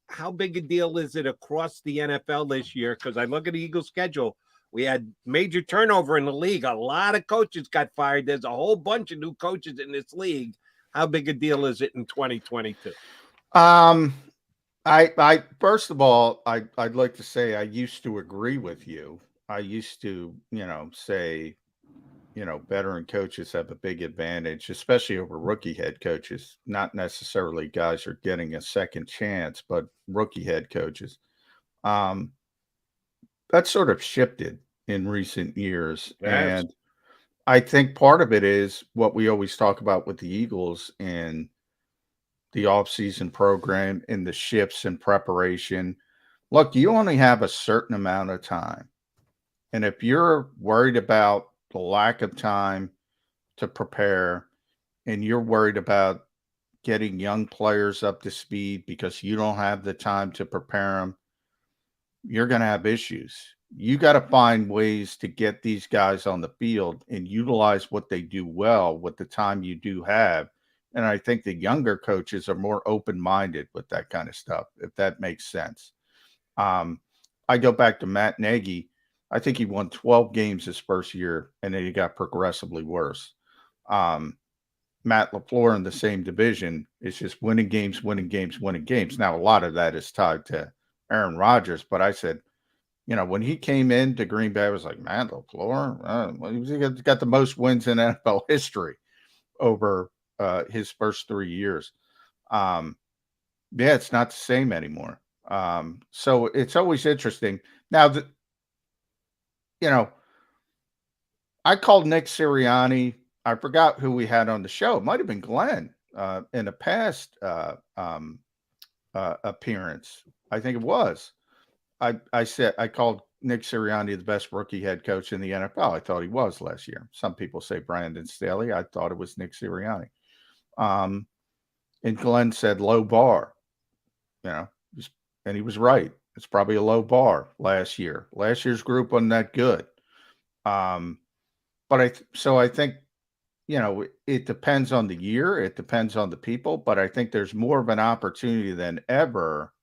D: How big a deal is it across the NFL this year? Because I look at the Eagles schedule. We had major turnover in the league. A lot of coaches got fired. There's a whole bunch of new coaches in this league. How big a deal is it in 2022?
E: I first of all, I'd like to say I used to agree with you. I used to, say, veteran coaches have a big advantage, especially over rookie head coaches. Not necessarily guys are getting a second chance, but rookie head coaches. That sort of shifted in recent years.
D: Yes.
E: And I think part of it is what we always talk about with the Eagles and the offseason program and the shifts in preparation. Look, you only have a certain amount of time And if you're worried about the lack of time to prepare and you're worried about getting young players up to speed because you don't have the time to prepare them, you're going to have issues. You got to find ways to get these guys on the field and utilize what they do well with the time you do have. And I think the younger coaches are more open-minded with that kind of stuff, if that makes sense. I go back to Matt Nagy. I think he won 12 games his first year, and then he got progressively worse. Matt LaFleur in the same division is just winning games, winning games, winning games. Now, a lot of that is tied to Aaron Rodgers, but I said, when he came into Green Bay, I was like, Matt LaFleur, he's got the most wins in NFL history over his first 3 years. It's not the same anymore. So it's always interesting. Now, I called Nick Sirianni. I forgot who we had on the show. It might have been Glenn in a past appearance. I think it was. I called Nick Sirianni the best rookie head coach in the NFL. I thought he was last year. Some people say Brandon Staley. I thought it was Nick Sirianni. And Glenn said low bar, and he was right. It's probably a low bar last year. Last year's group wasn't that good. But I think, it depends on the year. It depends on the people. But I think there's more of an opportunity than ever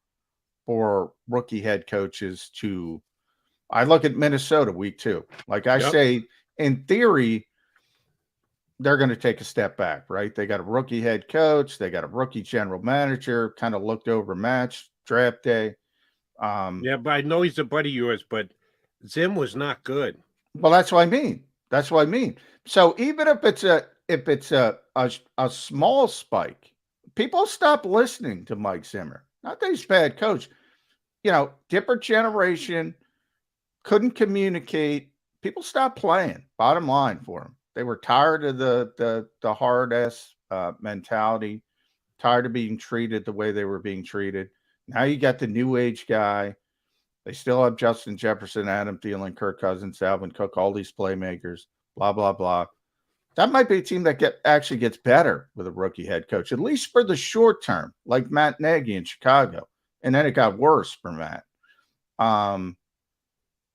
E: for rookie head coaches to – I look at Minnesota week 2. Like I say, in theory, they're going to take a step back, right? They got a rookie head coach. They got a rookie general manager, kind of looked over match, draft day.
D: But I know he's a buddy of yours, but Zim was not good.
E: Well, that's what I mean. So even if it's a small spike, people stop listening to Mike Zimmer. Not that he's a bad coach. Different generation, couldn't communicate. People stopped playing. Bottom line for him. They were tired of the hard ass mentality, tired of being treated the way they were being treated. Now you got the new age guy. They still have Justin Jefferson, Adam Thielen, Kirk Cousins, Dalvin Cook, all these playmakers, blah, blah, blah. That might be a team that actually gets better with a rookie head coach, at least for the short term, like Matt Nagy in Chicago. And then it got worse for Matt.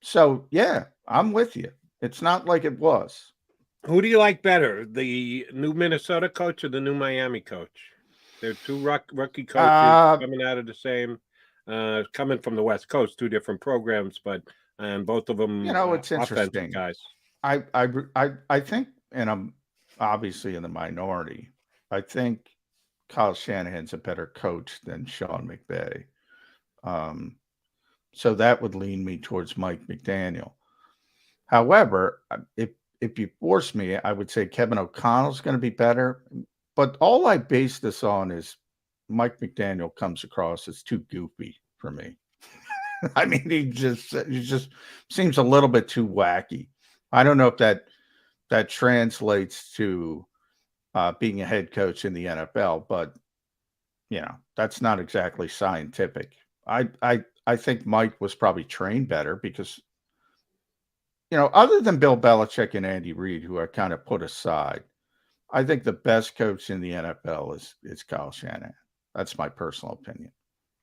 E: So, yeah, I'm with you. It's not like it was.
D: Who do you like better, the new Minnesota coach or the new Miami coach? They're two rookie coaches coming out of the same coming from the West Coast, two different programs, but both of them,
E: it's interesting,
D: guys.
E: I think, and I'm obviously in the minority, I think Kyle Shanahan's a better coach than Sean McVay. So that would lean me towards Mike McDaniel. However, if you force me, I would say Kevin O'Connell's going to be better. But all I base this on is Mike McDaniel comes across as too goofy for me. I mean, he just seems a little bit too wacky. I don't know if that translates to being a head coach in the NFL, but that's not exactly scientific. I think Mike was probably trained better because, other than Bill Belichick and Andy Reid, who I kind of put aside, I think the best coach in the NFL is Kyle Shanahan. That's my personal opinion.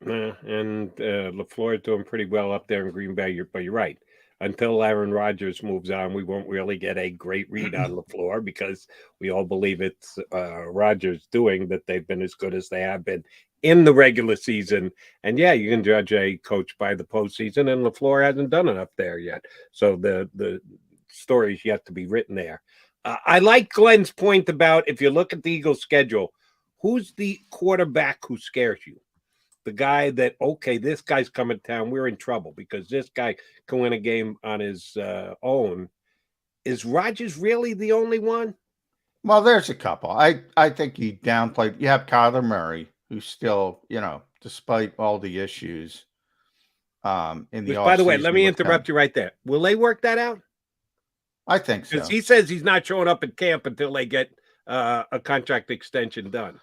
D: And LaFleur is doing pretty well up there in Green Bay. But you're right. Until Aaron Rodgers moves on, we won't really get a great read on LaFleur because we all believe it's Rodgers doing that. They've been as good as they have been in the regular season. And yeah, you can judge a coach by the postseason, and LaFleur hasn't done enough there yet. So the story's yet to be written there. I like Glenn's point about if you look at the Eagles' schedule, who's the quarterback who scares you? The guy that, okay, this guy's coming to town, we're in trouble because this guy can win a game on his own. Is Rodgers really the only one?
E: Well, there's a couple. I think he downplayed. You have Kyler Murray, who's still, despite all the issues in the offseason.
D: By the way, let me interrupt you right there. Will they work that out?
E: I think so.
D: Because he says he's not showing up at camp until they get a contract extension done.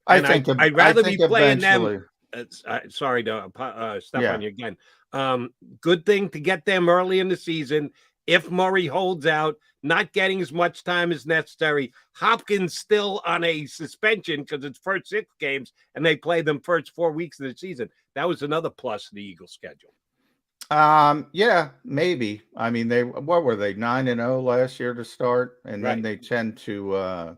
D: I'd rather be playing them. Sorry to step on you again. Good thing to get them early in the season. If Murray holds out, not getting as much time as necessary. Hopkins still on a suspension because it's first 6 games, and they play them first 4 weeks of the season. That was another plus of the Eagles' schedule.
E: Yeah, maybe. I mean, what were they, 9-0 last year to start, and then they tend to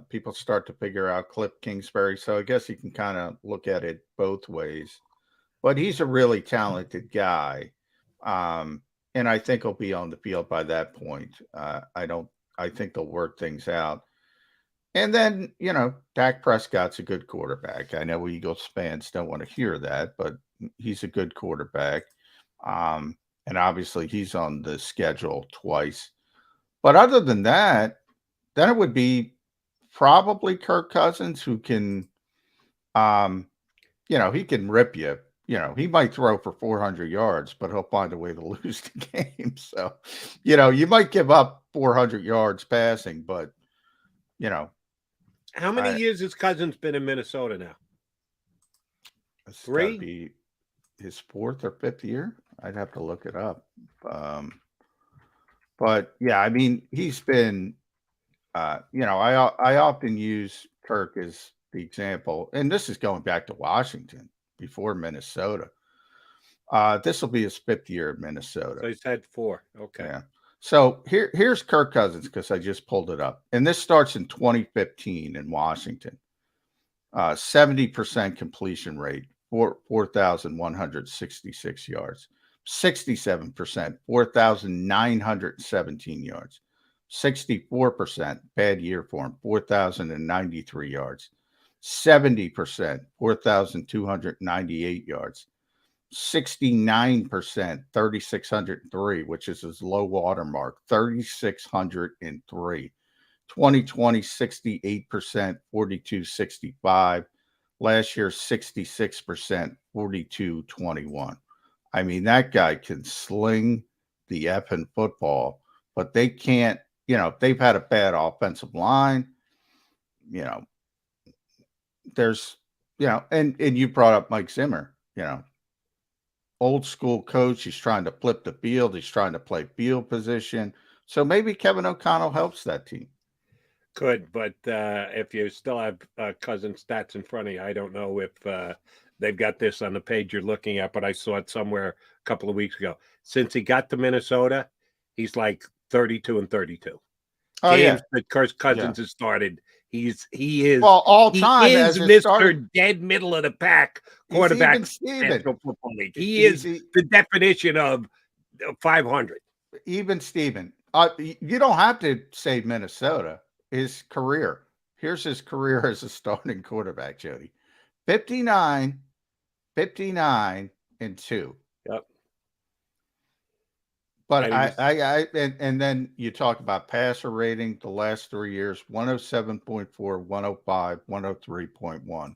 E: people start to figure out Cliff Kingsbury. So I guess you can kind of look at it both ways. But he's a really talented guy. And I think he'll be on the field by that point. I think they'll work things out. And then, Dak Prescott's a good quarterback. I know Eagles fans don't want to hear that, but he's a good quarterback. And obviously he's on the schedule twice. But other than that, then it would be probably Kirk Cousins, who can, he can rip you. He might throw for 400 yards, but he'll find a way to lose the game. So, you might give up 400 yards passing, but,
D: How many years has Cousins been in Minnesota now?
E: 3? Be his 4th or 5th year. I'd have to look it up. But, yeah, I mean, he's been, I often use Kirk as the example, and this is going back to Washington. Before Minnesota. This will be his 5th year in Minnesota.
D: So he's had 4. Okay.
E: Yeah. So here's Kirk Cousins, because I just pulled it up. And this starts in 2015 in Washington. 70% completion rate, 4,166 yards. 67%, 4,917 yards. 64%, bad year for him, 4,093 yards. 70%, 4,298 yards. 69%, 3,603, which is his low water mark, 3,603. 2020, 68%, 4,265. Last year, 66%, 4,221. I mean, that guy can sling the effing football, but they can't, they've had a bad offensive line, there's, and you brought up Mike Zimmer, old school coach. He's trying to flip the field. He's trying to play field position. So maybe Kevin O'Connell helps that team.
D: Could, but if you still have Cousins stats in front of you, I don't know if they've got this on the page you're looking at, but I saw it somewhere a couple of weeks ago. Since he got to Minnesota, he's like 32-32. Games that Cousins has started. He is
E: all time.
D: He is Mr. Dead middle of the pack quarterback in National Football League. He is the definition of 500.
E: Even Steven, you don't have to say Minnesota. His career. Here's his career as a starting quarterback, Jody. 59, 59, and 2.
D: Yep.
E: But and then you talk about passer rating the last 3 years, 107.4, 105, 103.1.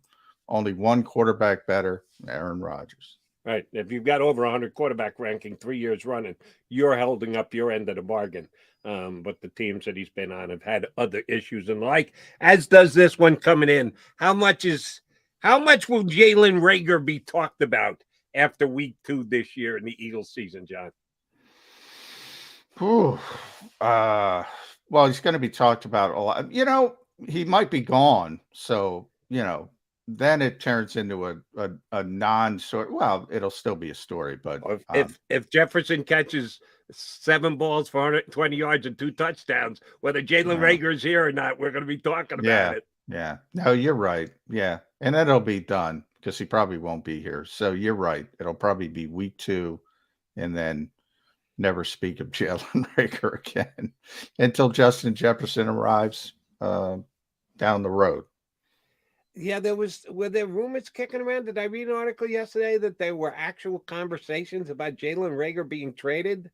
E: Only one quarterback better, Aaron Rodgers.
D: Right. If you've got over 100 quarterback ranking 3 years running, you're holding up your end of the bargain. But the teams that he's been on have had other issues and like, as does this one coming in. How much will Jalen Reagor be talked about after week 2 this year in the Eagles season, John?
E: Well, he's going to be talked about a lot. He might be gone. So, then it turns into a non-sort. Well, it'll still be a story, but
D: if Jefferson catches 7 balls for 120 yards and 2 touchdowns, whether Jalen Reagor is here or not, we're going to be talking about it.
E: Yeah. No, you're right. Yeah. And then it'll be done because he probably won't be here. So you're right. It'll probably be week 2 and then never speak of Jalen Reagor again until Justin Jefferson arrives down the road.
D: Yeah, were there rumors kicking around? Did I read an article yesterday that there were actual conversations about Jalen Reagor being traded?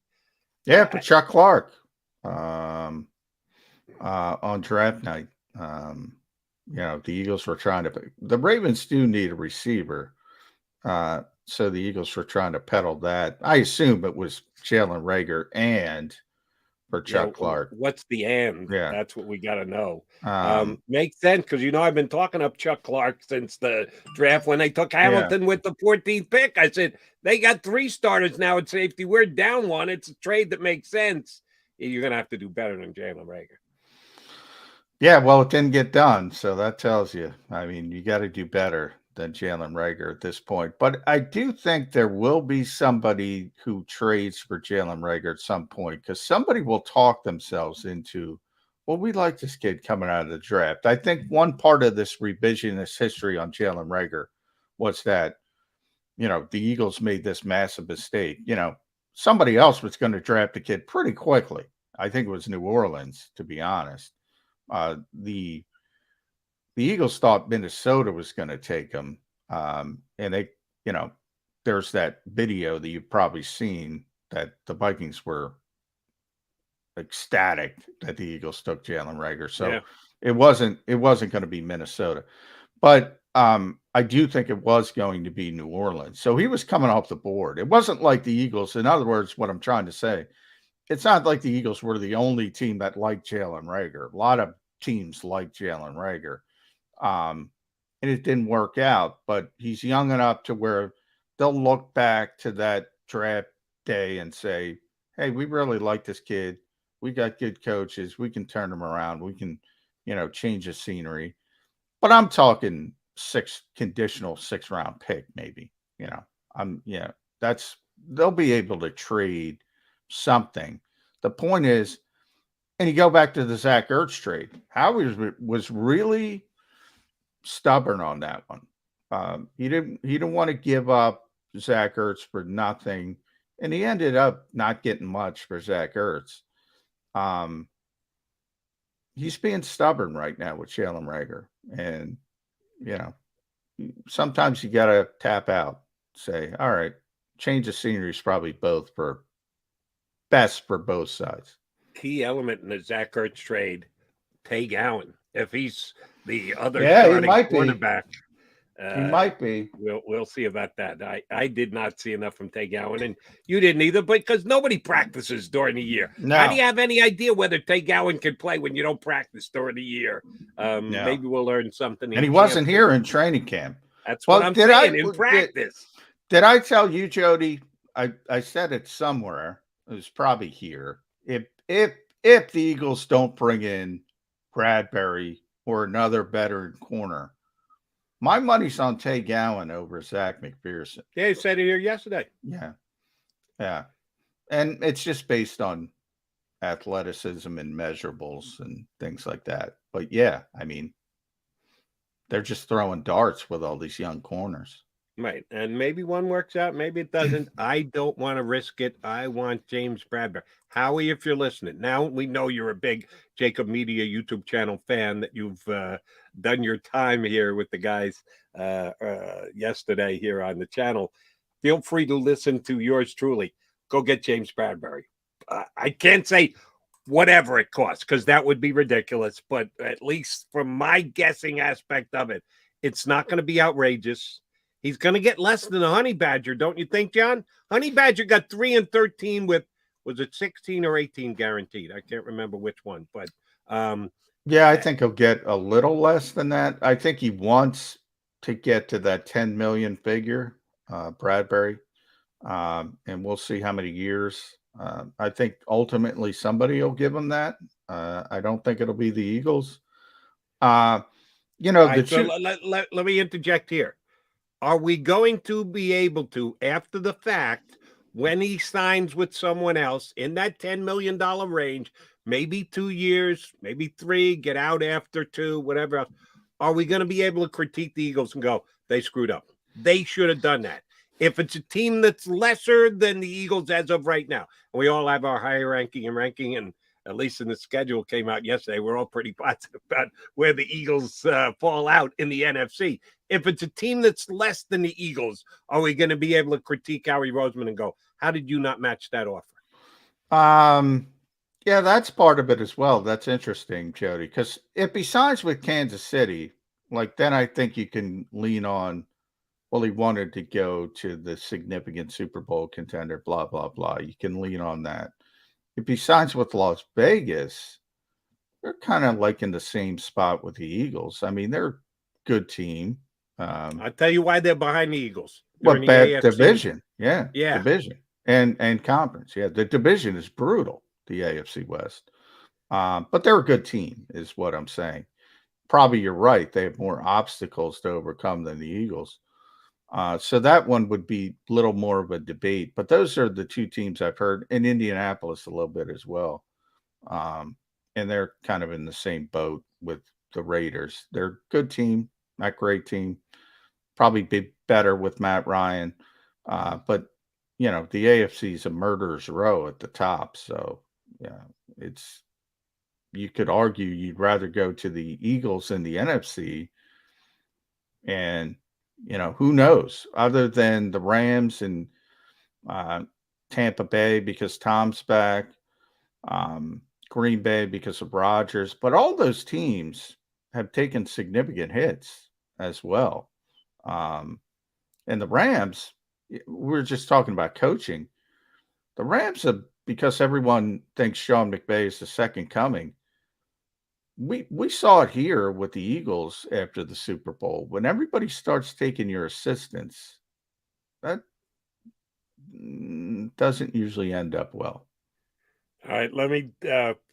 E: Yeah, for Chuck Clark on draft night. The Eagles were trying to. The Ravens do need a receiver, so the Eagles were trying to peddle that. I assume it was Jalen Reagor and for Chuck Clark.
D: What's the end?
E: Yeah.
D: That's what we got to know.
E: Makes
D: sense because I've been talking up Chuck Clark since the draft when they took Hamilton with the 14th pick. I said they got 3 starters now at safety. We're down 1. It's a trade that makes sense. You're going to have to do better than Jalen Reagor.
E: Yeah, well, it didn't get done, so that tells you. I mean, you got to do better than Jalen Reagor at this point. But I do think there will be somebody who trades for Jalen Reagor at some point, because somebody will talk themselves into, well, we like this kid coming out of the draft. I think one part of this revisionist history on Jalen Reagor was that, the Eagles made this massive mistake. Somebody else was going to draft the kid pretty quickly. I think it was New Orleans, to be honest. The Eagles thought Minnesota was going to take him. And they, there's that video that you've probably seen that the Vikings were ecstatic that the Eagles took Jalen Reagor. So it wasn't going to be Minnesota, but I do think it was going to be New Orleans. So he was coming off the board. It wasn't like the Eagles. In other words, what I'm trying to say, it's not like the Eagles were the only team that liked Jalen Reagor. A lot of teams liked Jalen Reagor. And it didn't work out, but he's young enough to where they'll look back to that draft day and say, hey, we really like this kid. We got good coaches. We can turn him around. We can, change the scenery. But I'm talking conditional 6-round pick, maybe, they'll be able to trade something. The point is, and you go back to the Zach Ertz trade, Howie was really stubborn on that one. He didn't want to give up Zach Ertz for nothing, and he ended up not getting much for Zach Ertz. He's being stubborn right now with Jalen Reagor, and sometimes you got to tap out, say, all right, change of scenery is probably best for both sides.
D: Key element in the Zach Ertz trade, Tay Gowan. If he's the other starting quarterback,
E: he might be.
D: We'll see about that. I did not see enough from Tay Gowan, and you didn't either, but because nobody practices during the year.
E: No.
D: How do you have any idea whether Tay Gowan can play when you don't practice during the year? Maybe we'll learn something.
E: And he wasn't here in training camp.
D: That's what I'm saying, in practice.
E: Did I tell you, Jody? I said it somewhere. It was probably here. If the Eagles don't bring in Bradbury or another veteran corner, my money's on Tay Gowan over Zach McPherson.
D: Yeah, you said it here yesterday.
E: Yeah. And it's just based on athleticism and measurables and things like that. But yeah, I mean, they're just throwing darts with all these young corners.
D: Right. And maybe one works out, maybe it doesn't. I don't want to risk it. I want James Bradbury. Howie, if you're listening, now we know you're a big JAKIB Media YouTube channel fan, that you've done your time here with the guys yesterday here on the channel. Feel free to listen to yours truly. Go get James Bradbury. I can't say whatever it costs, because that would be ridiculous. But at least from my guessing aspect of it, it's not going to be outrageous. He's going to get less than a Honey Badger, don't you think, John? Honey Badger got 3 and 13 with, was it 16 or 18 guaranteed? I can't remember which one, but
E: yeah, I think he'll get a little less than that. I think he wants to get to that 10 million figure, Bradbury, and we'll see how many years. I think ultimately somebody will give him that. I don't think it'll be the Eagles. Let
D: me interject here. Are we going to be able to, after the fact, when he signs with someone else in that $10 million range, maybe 2 years, maybe 3, get out after 2, whatever else, are we going to be able to critique the Eagles and go, they screwed up? They should have done that. If it's a team that's lesser than the Eagles as of right now, and we all have our higher ranking, and at least in the schedule came out yesterday, we're all pretty positive about where the Eagles fall out in the NFC. If it's a team that's less than the Eagles, are we going to be able to critique Howie Roseman and go, how did you not match that offer?
E: Yeah, that's part of it as well. That's interesting, Jody, because if he signs with Kansas City, then I think you can lean on, well, he wanted to go to the significant Super Bowl contender, blah, blah, blah. You can lean on that. if he signs with Las Vegas, they're kind of like in the same spot with the Eagles. I mean, they're a good team.
D: I'll tell you why they're behind the Eagles. They're
E: What
D: in the
E: bad
D: AFC.
E: division? Yeah,
D: Yeah.
E: division and conference. Yeah, the division is brutal. The AFC West, but they're a good team, is what I'm saying. Probably you're right. They have more obstacles to overcome than the Eagles. So that one would be a little more of a debate. But those are the two teams I've heard, in Indianapolis a little bit as well. And they're kind of in the same boat with the Raiders. They're a good team, not great team. Probably be better with Matt Ryan. But, you know, the AFC is a murderer's row at the top. So, yeah, you could argue you'd rather go to the Eagles in the NFC. And, you know, who knows, other than the Rams and Tampa Bay because Tom's back, Green Bay because of Rodgers, but all those teams have taken significant hits as well. And the Rams, we're just talking about coaching. The Rams have, because everyone thinks Sean McVay is the second coming. We saw it here with the Eagles after the Super Bowl. When everybody starts taking your assistants, that doesn't usually end up well.
D: All right, let me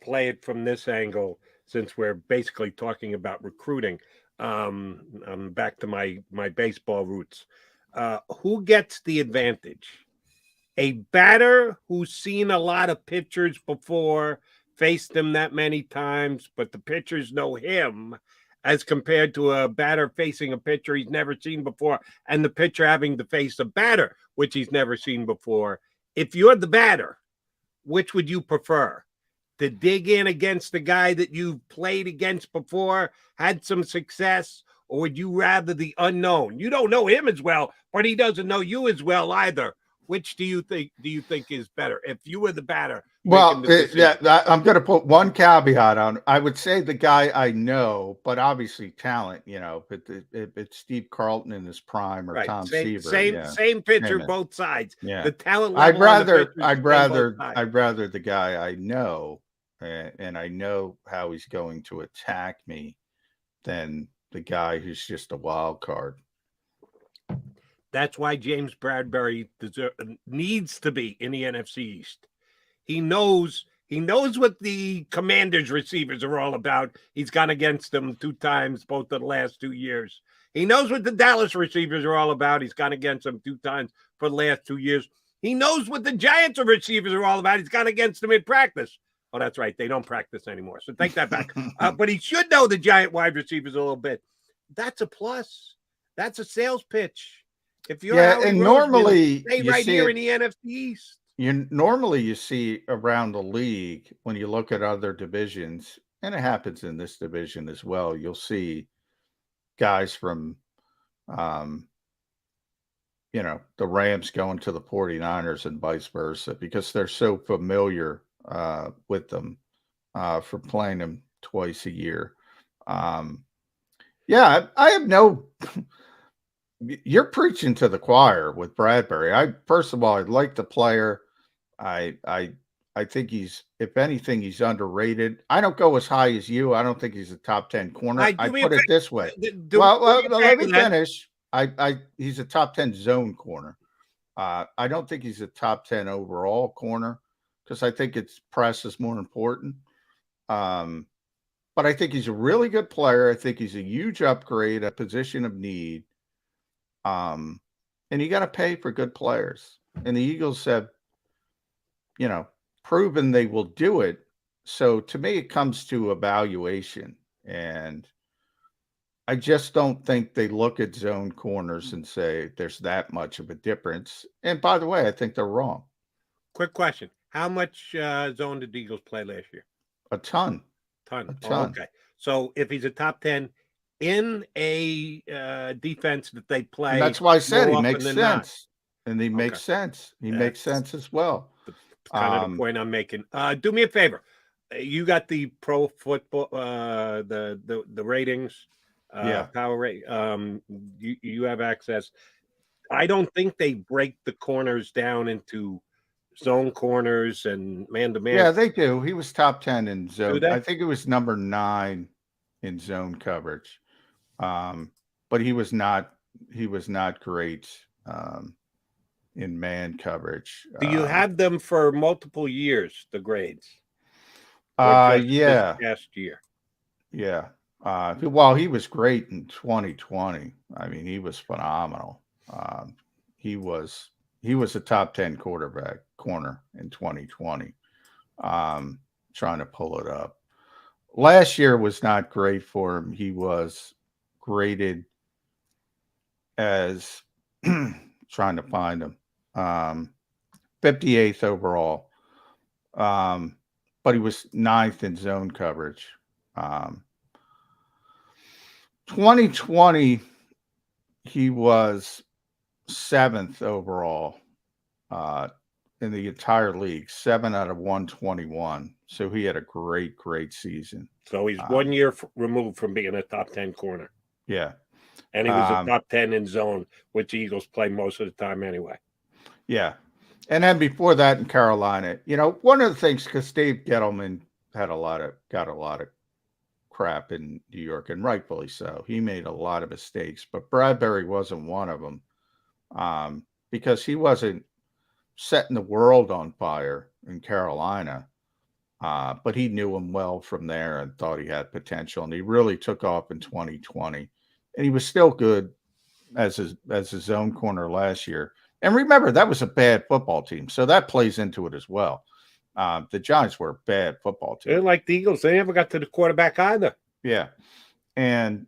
D: play it from this angle since we're basically talking about recruiting. I'm back to my baseball roots. Who gets the advantage? A batter who's seen a lot of pitchers before, faced them that many times, but the pitchers know him, as compared to a batter facing a pitcher he's never seen before, and the pitcher having to face a batter which he's never seen before. If you're the batter, which would you prefer? To dig in against the guy that you've played against before, had some success, or would you rather the unknown? You don't know him as well, but he doesn't know you as well either. Which do you think is better? If you were the batter,
E: well, I'm going to put one caveat on. I would say the guy I know, but obviously talent. You know, if it's Steve Carlton in his prime or
D: right.
E: Tom Seaver,
D: same pitcher, both sides.
E: Yeah,
D: the talent.
E: I'd rather the guy I know, and I know how he's going to attack me, than the guy who's just a wild card.
D: That's why James Bradbury needs to be in the NFC East. He knows what the Commanders receivers are all about. He's gone against them 2 times, both of the last 2 years. He knows what the Dallas receivers are all about. He's gone against them 2 times for the last 2 years. He knows what the Giants receivers are all about. He's gone against them in practice. Oh, that's right. They don't practice anymore. So take that back. But he should know the Giant wide receivers a little bit. That's a plus. That's a sales pitch. If you're
E: and normally
D: stay right here in the NFC East.
E: You see around the league when you look at other divisions, and it happens in this division as well. You'll see guys from, the Rams going to the 49ers and vice versa because they're so familiar with them for playing them twice a year. I have no. You're preaching to the choir with Bradbury. First of all, I like the player. I think if anything, he's underrated. I don't go as high as you. I don't think he's a top 10 corner. I put it this way. Let me finish. He's a top 10 zone corner. I don't think he's a top 10 overall corner because I think its press is more important. But I think he's a really good player. I think he's a huge upgrade, a position of need. And you got to pay for good players. And the Eagles have, proven they will do it. So to me, it comes to evaluation. And I just don't think they look at zone corners and say there's that much of a difference. And by the way, I think they're wrong.
D: Quick question. How much zone did the Eagles play last year?
E: A ton.
D: A ton. Okay. So if he's a top 10 in a defense that they play.
E: And that's why I said he makes sense. And he makes sense. He makes sense as well.
D: Kind of the point I'm making. Do me a favor. You got the pro football, the ratings, power rate. You have access. I don't think they break the corners down into zone corners and man-to-man.
E: Yeah, they do. He was top 10 in
D: Do
E: zone.
D: they?
E: I think it was number 9 in zone coverage. But he was not great in man coverage.
D: Do you have them for multiple years, the grades? Or just
E: Yeah.
D: this past year.
E: Yeah. Well, he was great in 2020. I mean, he was phenomenal. He was a top 10 corner in 2020. Trying to pull it up. Last year was not great for him. He was graded as trying to find him 58th overall. But he was 9th in zone coverage. 2020, he was 7th overall in the entire league, 7 out of 121. So he had a great season.
D: So he's 1 year removed from being a top 10 corner.
E: Yeah.
D: And he was a top 10 in zone, which the Eagles play most of the time anyway.
E: Yeah. And then before that in Carolina, one of the things, because Dave Gettleman got a lot of crap in New York, and rightfully so. He made a lot of mistakes, but Bradbury wasn't one of them because he wasn't setting the world on fire in Carolina, but he knew him well from there and thought he had potential, and he really took off in 2020. And he was still good as a zone corner last year. And remember, that was a bad football team, so that plays into it as well. The Giants were a bad football team.
D: They're like the Eagles. They never got to the quarterback either.
E: Yeah. And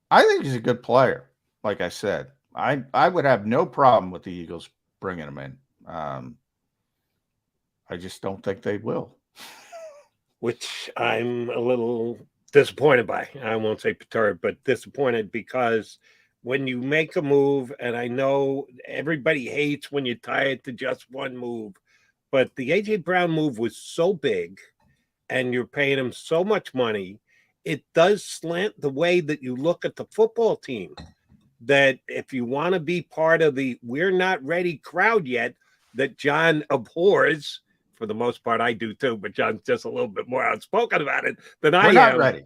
E: I think he's a good player. Like I said, I would have no problem with the Eagles bringing him in. I just don't think they will.
D: Which I'm a little disappointed by. I won't say perturbed, but disappointed because when you make a move, and I know everybody hates when you tie it to just one move, but the A.J. Brown move was so big and you're paying him so much money, it does slant the way that you look at the football team. That if you want to be part of the we're not ready crowd yet, that John abhors, for the most part I do too, but John's just a little bit more outspoken about it than I am.
E: We're not ready.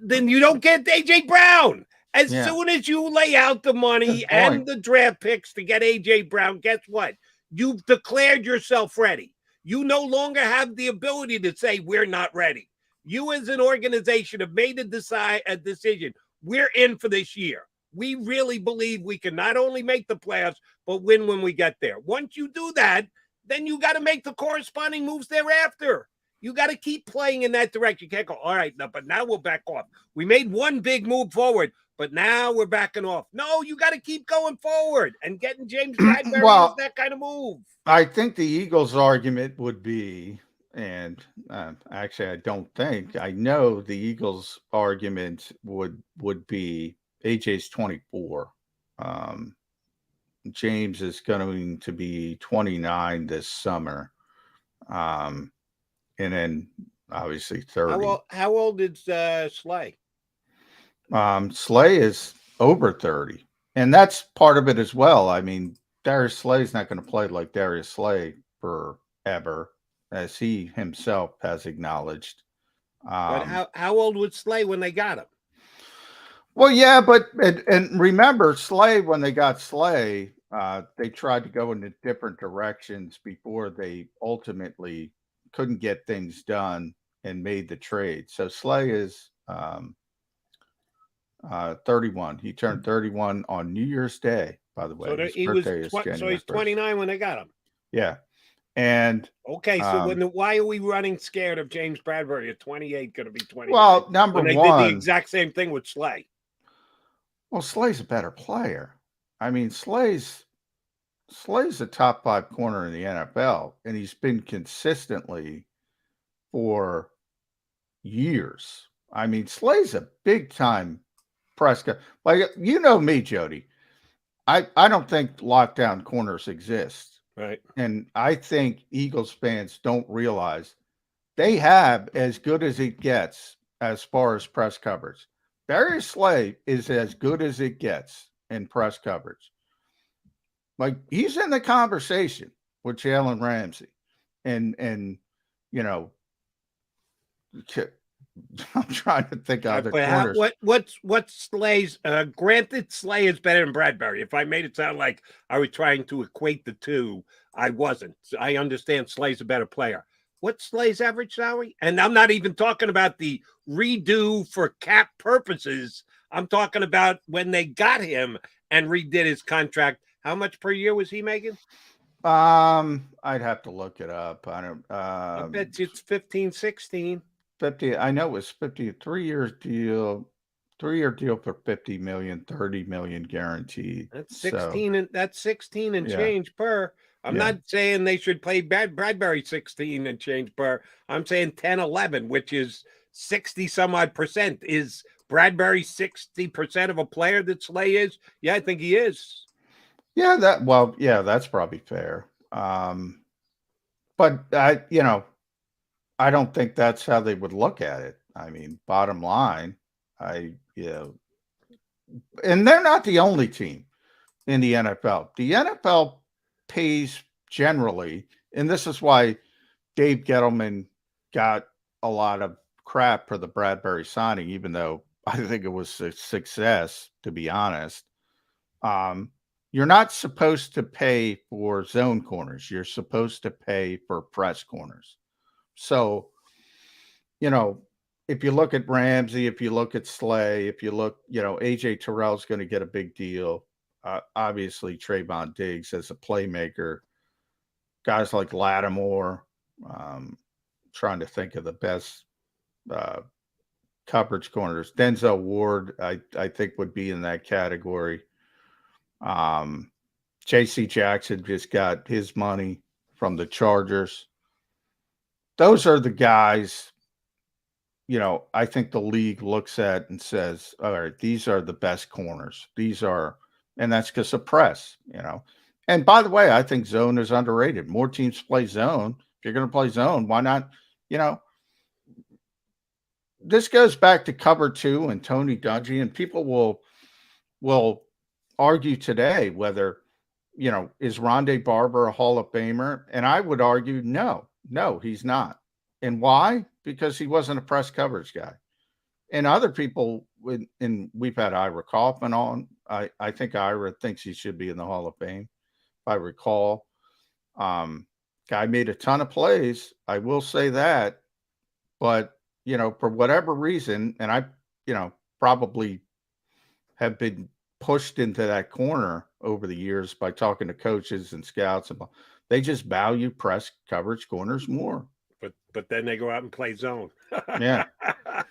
D: Then you don't get A.J. Brown. As soon as you lay out the money and the draft picks to get A.J. Brown, guess what? You've declared yourself ready. You no longer have the ability to say we're not ready. You as an organization have made a decision. We're in for this year. We really believe we can not only make the playoffs, but win when we get there. Once you do that, then you got to make the corresponding moves thereafter. You got to keep playing in that direction. You can't go, all right, no, but now we'll back off. We made one big move forward, but now we're backing off. No, you got to keep going forward, and getting James Bradbury is that kind of move.
E: I think the Eagles' argument would be, and actually I don't think, I know the Eagles' argument would be AJ's 24. James is going to be 29 this summer. And then obviously 30.
D: How old is Slay?
E: Slay is over 30. And that's part of it as well. I mean, Darius Slay's not going to play like Darius Slay forever, as he himself has acknowledged.
D: But how old was Slay when they got him?
E: Well, yeah, but and remember, Slay, when they got Slay, they tried to go in different directions before they ultimately couldn't get things done and made the trade. So Slay is 31. He turned 31 on New Year's Day, by the way.
D: So he's 29 when they got him.
E: Yeah. And
D: okay, so why are we running scared of James Bradbury at 28 going to be 20?
E: Well, number
D: one, they did the exact same thing with Slay.
E: Well, Slay's a better player. I mean, Slay's a top 5 corner in the NFL, and he's been consistently for years. I mean, Slay's a big time press guy. Like, you know me, Jody. I don't think lockdown corners exist.
D: Right.
E: And I think Eagles fans don't realize they have as good as it gets as far as press coverage. Darius Slay is as good as it gets in press coverage. Like, he's in the conversation with Jalen Ramsey. And you know, I'm trying to think of other corners.
D: What's Slay's? Granted, Slay is better than Bradbury. If I made it sound like I was trying to equate the two, I wasn't. I understand Slay's a better player. What's Slay's average salary? And I'm not even talking about the redo for cap purposes. I'm talking about when they got him and redid his contract. How much per year was he making?
E: I'd have to look it up. I don't.
D: I bet it's 15, 16.
E: 50. I know it was 50. 3-year deal. 3-year deal for 50 million, 30 million guaranteed.
D: That's 16 and that's 16 and change per. I'm not saying they should play Bradbury 16 and change per. I'm saying 10, 11, which is 60 some odd percent. Is Bradbury 60% of a player that Slay is? Yeah, I think he is.
E: Yeah, that's probably fair. But I don't think that's how they would look at it. I mean, bottom line, and they're not the only team in the NFL. The NFL pays generally, and this is why Dave Gettleman got a lot of crap for the Bradbury signing, even though I think it was a success, to be honest. You're not supposed to pay for zone corners. You're supposed to pay for press corners. So, if you look at Ramsey, if you look at Slay, if you look, AJ Terrell's going to get a big deal. Obviously, Trayvon Diggs as a playmaker. Guys like Lattimore, trying to think of the best coverage corners. Denzel Ward, I think, would be in that category. J.C. Jackson just got his money from the Chargers. Those are the guys, I think the league looks at and says, all right, these are the best corners. And that's because of press, And by the way, I think zone is underrated. More teams play zone. If you're going to play zone, why not? This goes back to cover 2 and Tony Dungy, and people will argue today whether, is Rondé Barber a Hall of Famer? And I would argue no, he's not. And why? Because he wasn't a press coverage guy. And other people, and we've had Ira Kaufman on. I think Ira thinks he should be in the Hall of Fame, if I recall. Guy made a ton of plays. I will say that. But, for whatever reason, and I, probably have been pushed into that corner over the years by talking to coaches and scouts. They just value press coverage corners more.
D: But then they go out and play zone.
E: Yeah,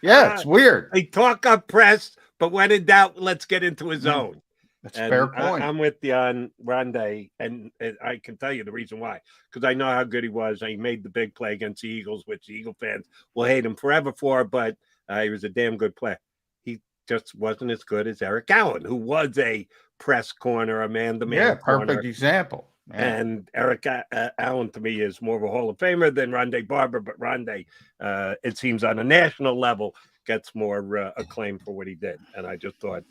E: it's weird.
D: They talk up press, but when in doubt, let's get into a zone.
E: That's a fair point.
D: I'm with you on Rondé, and I can tell you the reason why. Because I know how good he was. He made the big play against the Eagles, which the Eagle fans will hate him forever for, but he was a damn good player. He just wasn't as good as Eric Allen, who was a press corner, a man-to-man corner.
E: Perfect example. Yeah.
D: And Eric Allen, to me, is more of a Hall of Famer than Rondé Barber, but Rondé, it seems on a national level, gets more acclaim for what he did. And I just thought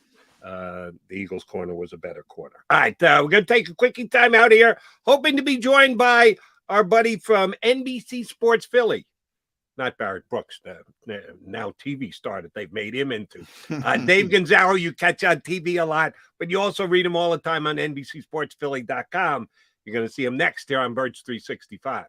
D: the Eagles corner was a better corner. All right, we're going to take a quickie time out here, hoping to be joined by our buddy from NBC Sports Philly. Not Barrett Brooks, now TV star that they've made him into. Dave Gonzalo, you catch on TV a lot, but you also read him all the time on NBCSportsPhilly.com. You're going to see him next here on Birds 365.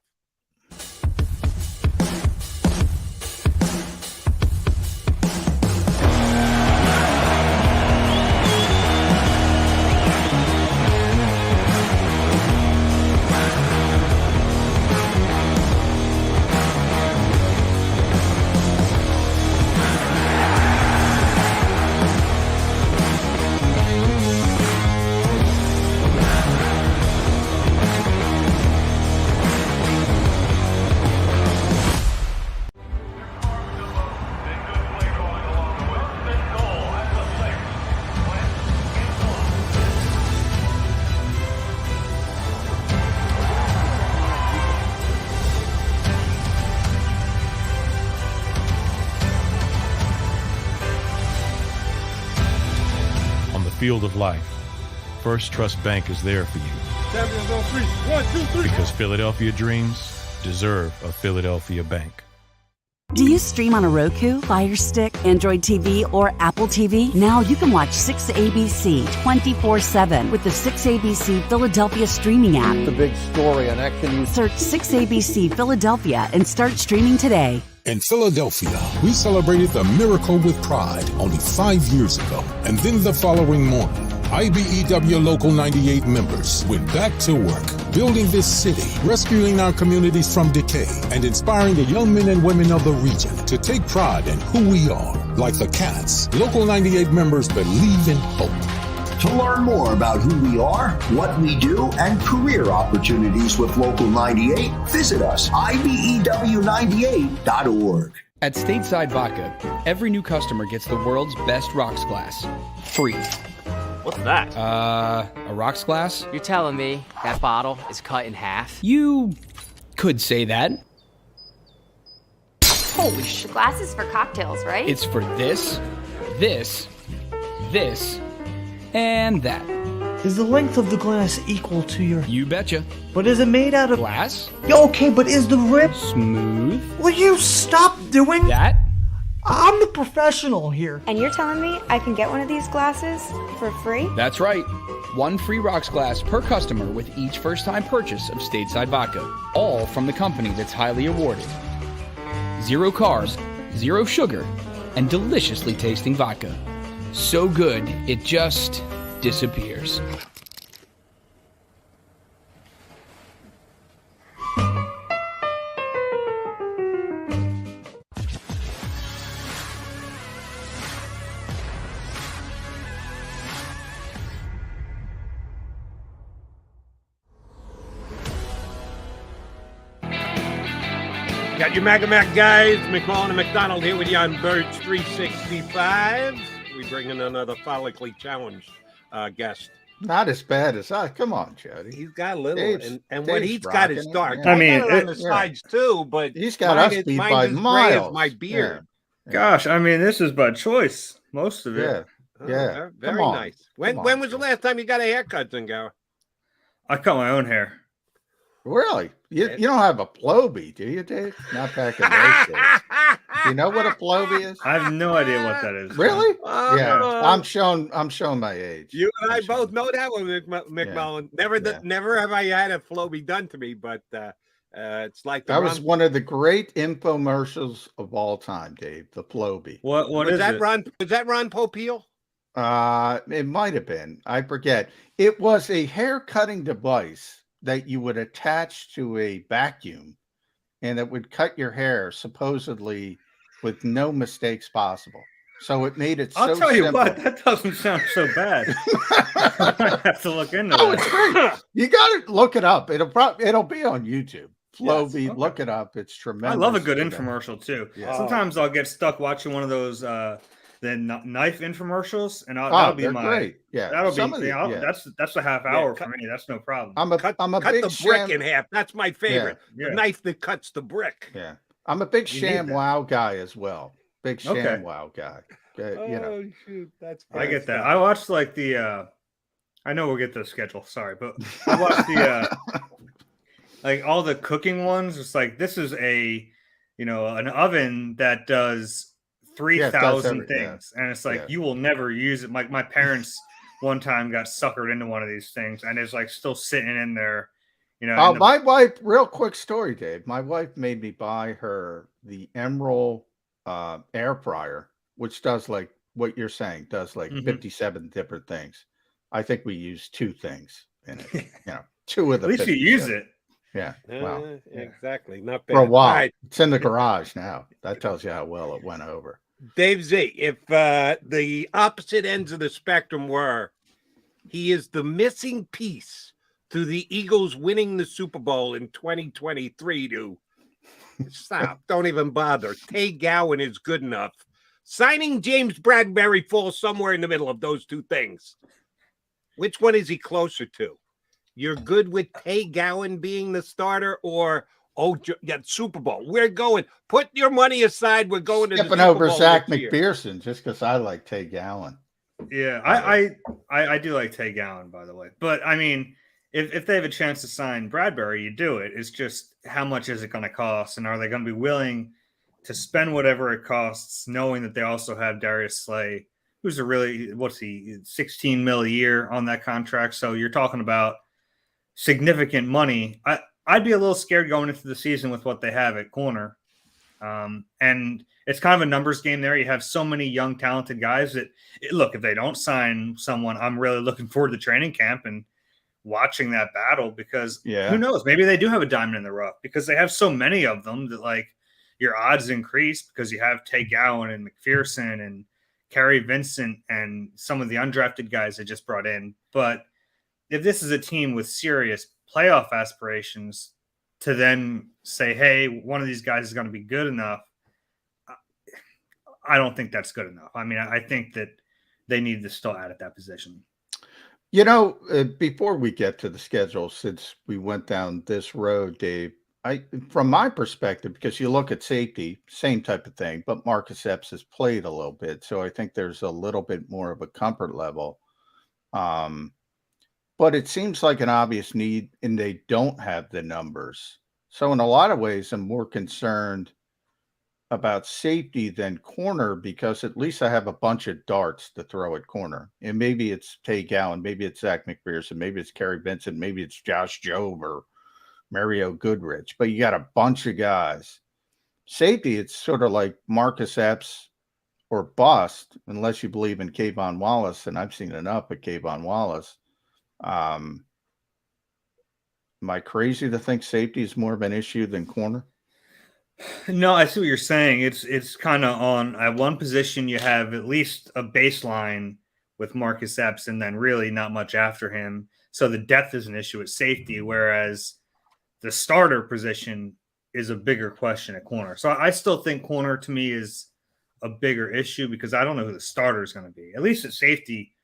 F: Field of life. First Trust Bank is there for you.
B: Champions on three. 1, 2, 3.
F: Because Philadelphia dreams deserve a Philadelphia bank.
G: Do you stream on a Roku, Fire Stick, Android TV, or Apple TV? Now you can watch 6ABC 24/7 with the 6ABC Philadelphia streaming app.
H: The big story on Action News.
G: Search 6ABC Philadelphia and start streaming today.
I: In Philadelphia, we celebrated the miracle with pride only 5 years ago. And then the following morning, IBEW Local 98 members went back to work, building this city, rescuing our communities from decay, and inspiring the young men and women of the region to take pride in who we are. Like the Cats, Local 98 members believe in hope.
J: To learn more about who we are, what we do, and career opportunities with Local 98, visit us, IBEW98.org.
K: At Stateside Vodka, every new customer gets the world's best rocks glass. Free.
L: What's that?
K: A rocks glass?
L: You're telling me that bottle is cut in half?
K: You could say that.
M: Holy shit. The glass is for cocktails, right?
K: It's for this, this, this, and that.
N: Is the length of the glass equal to your...
K: You betcha.
N: But is it made out of...
K: Glass?
N: Okay, but is the rip...
K: Smooth?
N: Will you stop doing...
K: That?
N: I'm the professional here.
M: And you're telling me I can get one of these glasses for free?
K: That's right. 1 free rocks glass per customer with each first-time purchase of Stateside Vodka. All from the company that's highly awarded. 0 carbs, 0 sugar, and deliciously tasting vodka. So good, it just disappears.
D: Got your Mac guys, McMullen and McDonald here with you on Birds 365. We bring in another follically challenged guest.
E: Not as bad as I. Come on, Jody.
D: He's got a little,
E: Dave's
D: when he's got his dark.
E: Yeah.
D: I mean, on the sides too, but
E: he's got us beat by miles.
D: My beard.
E: Yeah.
P: Gosh, I mean, this is by choice, most of
E: Yeah,
P: it.
E: yeah.
D: Very nice. When was the last time you got a haircut, Zingo?
P: I cut my own hair.
E: Really? You don't have a Ploby, do you, Dave? Not back in those days. Do you know what a Ploby is?
P: I have no idea what that is.
E: Really? Yeah. I'm showing my age.
D: You and I both know that one, McMullen.
E: Yeah.
D: Never have I had a Floby done to me, but it's like
E: that was one of the great infomercials of all time, Dave. The Ploby.
P: What is
D: that?
P: it?
D: Was that Ron Popeil?
E: It might have been. I forget. It was a hair cutting device that you would attach to a vacuum, and it would cut your hair supposedly with no mistakes possible. So it made it.
P: I'll
E: so
P: tell you
E: simple.
P: what, that doesn't sound so bad. I have to look into
E: Oh,
P: that.
E: it's great. You got to look it up. It'll be on YouTube. Floby,
P: Yes, okay.
E: Look it up. It's tremendous.
P: I love a good infomercial too.
E: Yeah.
P: Sometimes I'll get stuck watching one of those knife infomercials, and that'll be
E: they're
P: my
E: great. Yeah,
P: That'll
E: Some
P: be
E: of the-
P: yeah,
E: yeah.
P: that's a half hour for me. That's no problem.
E: I'm a
D: Cut
E: big
D: the brick in half. That's my favorite.
P: Yeah.
D: The knife that cuts the brick.
E: Yeah, I'm a big
D: You need
E: Sham
D: that.
E: Wow guy as well. Big Sham
P: Okay.
E: Wow guy.
D: Oh,
E: You know,
D: shoot, that's
P: I get that. I watched like the I know we'll get to the schedule, sorry, but I watched the like all the cooking ones. It's like this is an oven that does 3,000 things, and it's like you will never use it. Like my parents one time got suckered into one of these things, and it's like still sitting in there.
E: my wife. Real quick story, Dave. My wife made me buy her the Emerald air fryer, which does like what you're saying, does like 57 different things. I think we use 2 things in it. 2 of the.
P: At least you use it.
E: Yeah. Well,
D: exactly. Not bad.
E: for a while.
D: All right.
E: It's in the garage now. That tells you how well it went over.
D: Dave Z, if the opposite ends of the spectrum were he is the missing piece to the Eagles winning the Super Bowl in 2023 to stop, don't even bother. Tay Gowan is good enough. Signing James Bradbury falls somewhere in the middle of those 2 things. Which one is he closer to? You're good with Tay Gowan being the starter, or Super Bowl? We're going. Put your money aside. We're going to
E: Skipping
D: the Super
E: over
D: Bowl
E: Zach
D: this year.
E: McPherson just because I like Tay Gowan.
P: Yeah, I do like Tay Gowan, by the way. But I mean, if they have a chance to sign Bradbury, you do it. It's just how much is it going to cost, and are they going to be willing to spend whatever it costs, knowing that they also have Darius Slay, who's a really 16 mil a year on that contract. So you're talking about significant money. I'd be a little scared going into the season with what they have at corner. And it's kind of a numbers game there. You have so many young, talented guys that look, if they don't sign someone, I'm really looking forward to training camp and watching that battle, because who knows, maybe they do have a diamond in the rough, because they have so many of them that like your odds increase, because you have Tay Gowan and McPherson and Kerry Vincent and some of the undrafted guys they just brought in. But if this is a team with serious playoff aspirations, to then say, hey, one of these guys is going to be good enough, I don't think that's good enough. I mean, I think that they need to still add at that position.
E: You know, before we get to the schedule, since we went down this road, Dave, from my perspective, because you look at safety, same type of thing, but Marcus Epps has played a little bit, so I think there's a little bit more of a comfort level. But it seems like an obvious need, and they don't have the numbers. So in a lot of ways, I'm more concerned about safety than corner, because at least I have a bunch of darts to throw at corner. And maybe it's Tay Gowan, maybe it's Zach McPherson, maybe it's Kerry Vincent, maybe it's Josh Jobe or Mario Goodrich. But you got a bunch of guys. Safety, it's sort of like Marcus Epps or bust, unless you believe in Kayvon Wallace, and I've seen enough of Kayvon Wallace. Am I crazy to think safety is more of an issue than corner?
P: No, I see what you're saying. It's kind of on at one position you have at least a baseline with Marcus Epps, and then really not much after him. So the depth is an issue at safety, whereas the starter position is a bigger question at corner. So I still think corner to me is a bigger issue, because I don't know who the starter is going to be. At least at safety,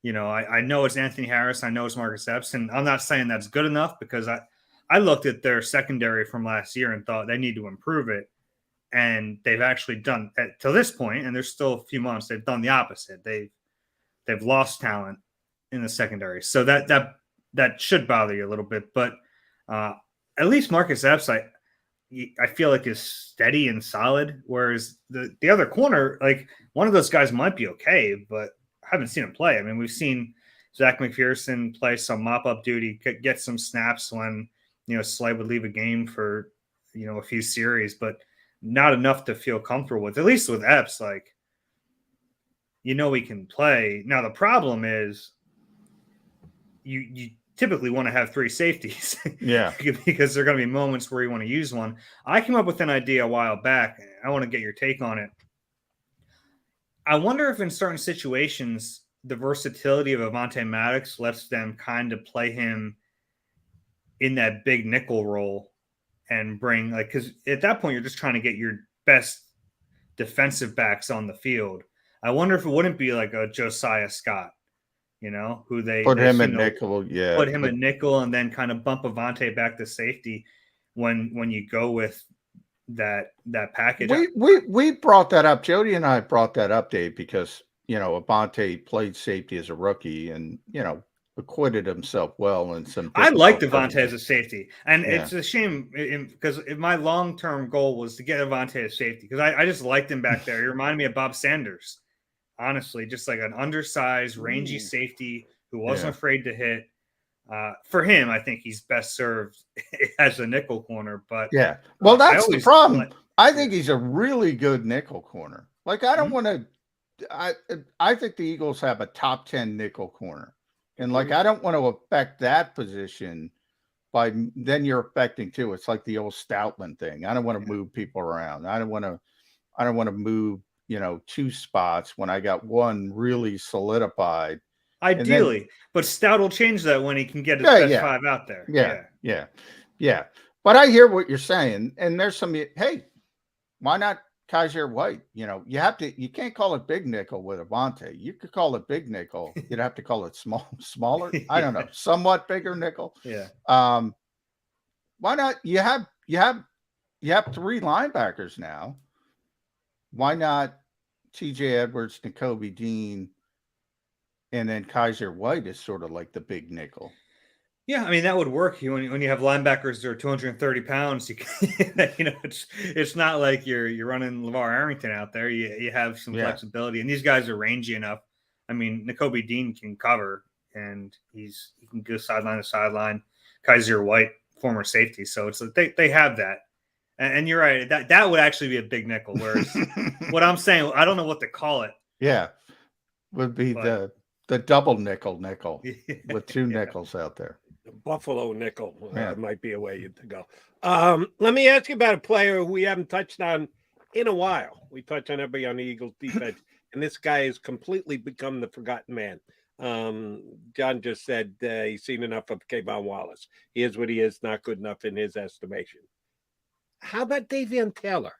P: you know, I know it's Anthony Harris. I know it's Marcus Epps. And I'm not saying that's good enough, because I looked at their secondary from last year and thought they need to improve it. And they've actually done to this point, and there's still a few months, they've done the opposite. They've lost talent in the secondary. So that should bother you a little bit. But at least Marcus Epps, I feel like is steady and solid. Whereas the other corner, like one of those guys might be okay, but I haven't seen him play. I mean, we've seen Zach McPherson play some mop-up duty, get some snaps when, you know, Slay would leave a game for, you know, a few series, but not enough to feel comfortable with. At least with Epps, like, you know, he can play. Now, the problem is you typically want to have three safeties.
E: Yeah.
P: Because there are going to be moments where you want to use one. I came up with an idea a while back. I want to get your take on it. I wonder if in certain situations, the versatility of Avonte Maddox lets them kind of play him in that big nickel role and bring, like, because at that point, you're just trying to get your best defensive backs on the field. I wonder if it wouldn't be like a Josiah Scott, you know, who they
E: put him at nickel. Yeah.
P: Put him at nickel and then kind of bump Avonte back to safety when you go with that package.
E: We brought that up. Jody and I brought that up, Dave, because, you know, Avonte played safety as a rookie and, you know, acquitted himself well in some.
P: I liked Avonte as a safety, and it's a shame because my long-term goal was to get Avonte as safety, because I just liked him back there. He reminded me of Bob Sanders, honestly, just like an undersized, rangy safety who wasn't afraid to hit. For him, I think he's best served as a nickel corner. But
E: yeah, well, that's the problem. I think he's a really good nickel corner. Like, I don't want to. I think the Eagles have a top 10 nickel corner, and like I don't want to affect that position by then you're affecting too. It's like the old Stoutland thing. I don't want to move people around. I don't want to move, you know, two spots when I got one really solidified.
P: Ideally, but Stout will change that when he can get his best five out there.
E: Yeah. But I hear what you're saying, and there's some. Hey, why not Kaiser White? You know, you can't call it big nickel with Avonte. You could call it big nickel. You'd have to call it smaller. I don't know, somewhat bigger nickel.
P: Yeah.
E: Why not? You have three linebackers now. Why not T.J. Edwards, Nakobe Dean, and then Kaiser White is sort of like the big nickel.
P: Yeah, I mean that would work. When you have linebackers that are 230 pounds, you can, it's not like you're running LeVar Arrington out there. You have some flexibility, and these guys are rangy enough. I mean, Nakobe Dean can cover, and he can go sideline to sideline. Kaiser White, former safety, so it's like they have that. And you're right, that would actually be a big nickel. Whereas what I'm saying, I don't know what to call it.
E: Yeah, would be the double nickel with two nickels out there.
D: Buffalo nickel might be a way to go. Let me ask you about a player who we haven't touched on in a while. We touch on everybody on the Eagles defense, and this guy has completely become the forgotten man. John just said he's seen enough of Kayvon Wallace. He is what he is, not good enough in his estimation. How about Davion Taylor?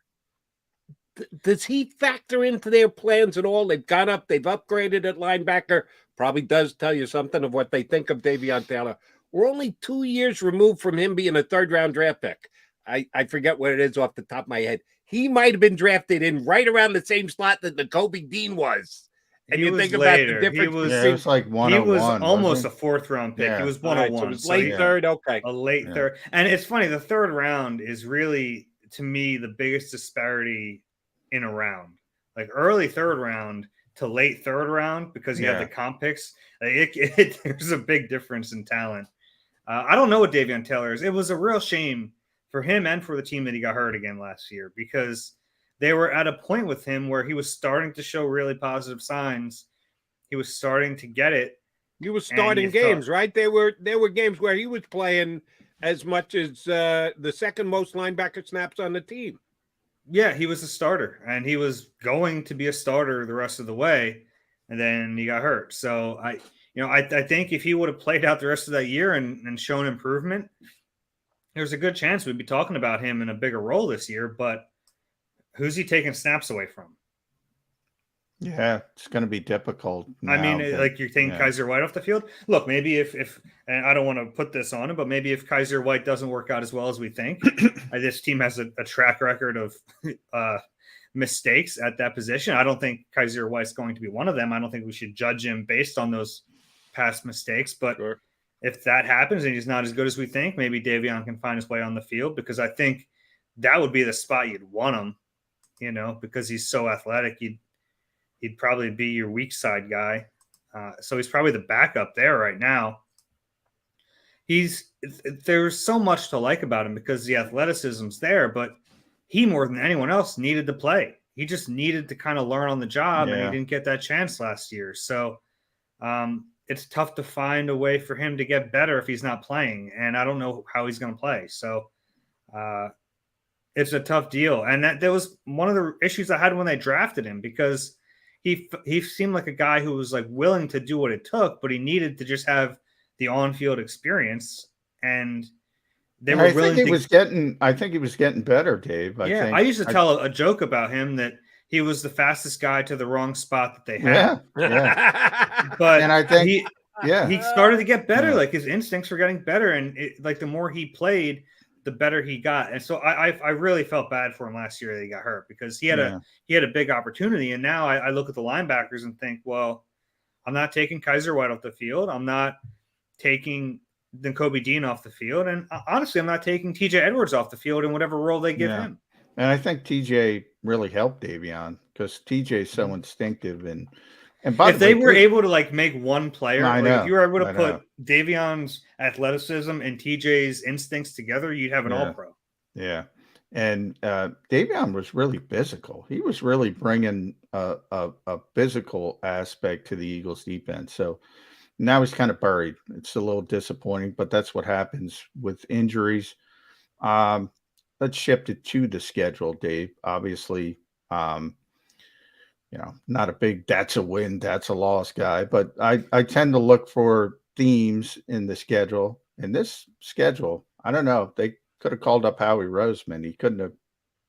D: Does he factor into their plans at all? They've gone up, they've upgraded at linebacker. Probably does tell you something of what they think of Davion Taylor. We're only 2 years removed from him being a third-round draft pick. I forget what it is off the top of my head. He might have been drafted in right around the same slot that Nakobe Dean was. And you think about the difference.
E: It was like 101.
P: He was almost a fourth-round pick. He was 101.
D: So it was late third. Okay.
P: A late third. And it's funny, the third round is really, to me, the biggest disparity in a round. Like early third round to late third round, because you have the comp picks. There's a big difference in talent. I don't know what Davion Taylor is. It was a real shame for him and for the team that he got hurt again last year, because they were at a point with him where he was starting to show really positive signs. He was starting to get it.
D: He was starting games, right? There were games where he was playing as much as the second most linebacker snaps on the team.
P: Yeah, he was a starter, and he was going to be a starter the rest of the way, and then he got hurt. So I think if he would have played out the rest of that year and shown improvement, there's a good chance we'd be talking about him in a bigger role this year. But who's he taking snaps away from?
E: Yeah, it's going to be difficult.
P: Now, I mean, like you're taking Kaiser White off the field. Look, maybe if and I don't want to put this on him, but maybe if Kaiser White doesn't work out as well as we think, this team has a track record of mistakes at that position. I don't think Kaiser White's going to be one of them. I don't think we should judge him based on those past mistakes. But if that happens and he's not as good as we think, maybe Davion can find his way on the field, because I think that would be the spot you'd want him, because he's so athletic. He'd probably be your weak side guy. So he's probably the backup there right now. There's so much to like about him because the athleticism's there, but he, more than anyone else, needed to play. He just needed to kind of learn on the job, and he didn't get that chance last year. So it's tough to find a way for him to get better if he's not playing, and I don't know how he's going to play. So it's a tough deal. And that was one of the issues I had when they drafted him, because he seemed like a guy who was like willing to do what it took, but he needed to just have the on-field experience. And they were willing to.
E: I think he was getting better, Dave.
P: I used to tell a joke about him that he was the fastest guy to the wrong spot that they had.
E: Yeah.
P: But
E: and I think
P: he started to get better. Like his instincts were getting better, and like the more he played, the better he got. And so I really felt bad for him last year that he got hurt, because he had a big opportunity. And now I look at the linebackers and think, well, I'm not taking Kaiser White off the field. I'm not taking Nakobe Dean off the field. And honestly, I'm not taking TJ Edwards off the field in whatever role they give him.
E: And I think TJ really helped Davion, because TJ is so instinctive. And
P: if they were able to like make one player, if you were able to put Davion's athleticism and TJ's instincts together, you'd have an all-pro.
E: Yeah. And Davion was really physical. He was really bringing a physical aspect to the Eagles defense. So now he's kind of buried. It's a little disappointing, but that's what happens with injuries. Let's shift it to the schedule, Dave. Obviously, not a big that's a win, that's a loss guy, but I tend to look for themes in the schedule. In this schedule, I don't know. They could have called up Howie Roseman. He couldn't have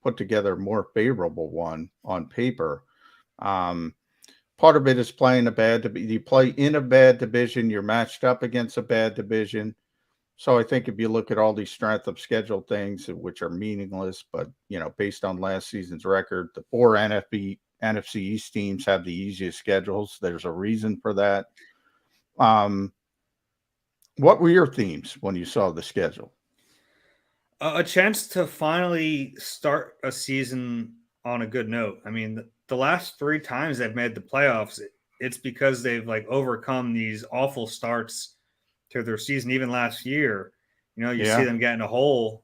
E: put together a more favorable one on paper. Part of it is playing you play in a bad division, you're matched up against a bad division. So I think if you look at all these strength of schedule things, which are meaningless, but based on last season's record, the 4 NFC East teams have the easiest schedules. There's a reason for that. What were your themes when you saw the schedule?
P: A chance to finally start a season on a good note. I mean, the last 3 times they've made the playoffs, it's because they've like overcome these awful starts to their season. Even last year, you know, you see them get in a hole.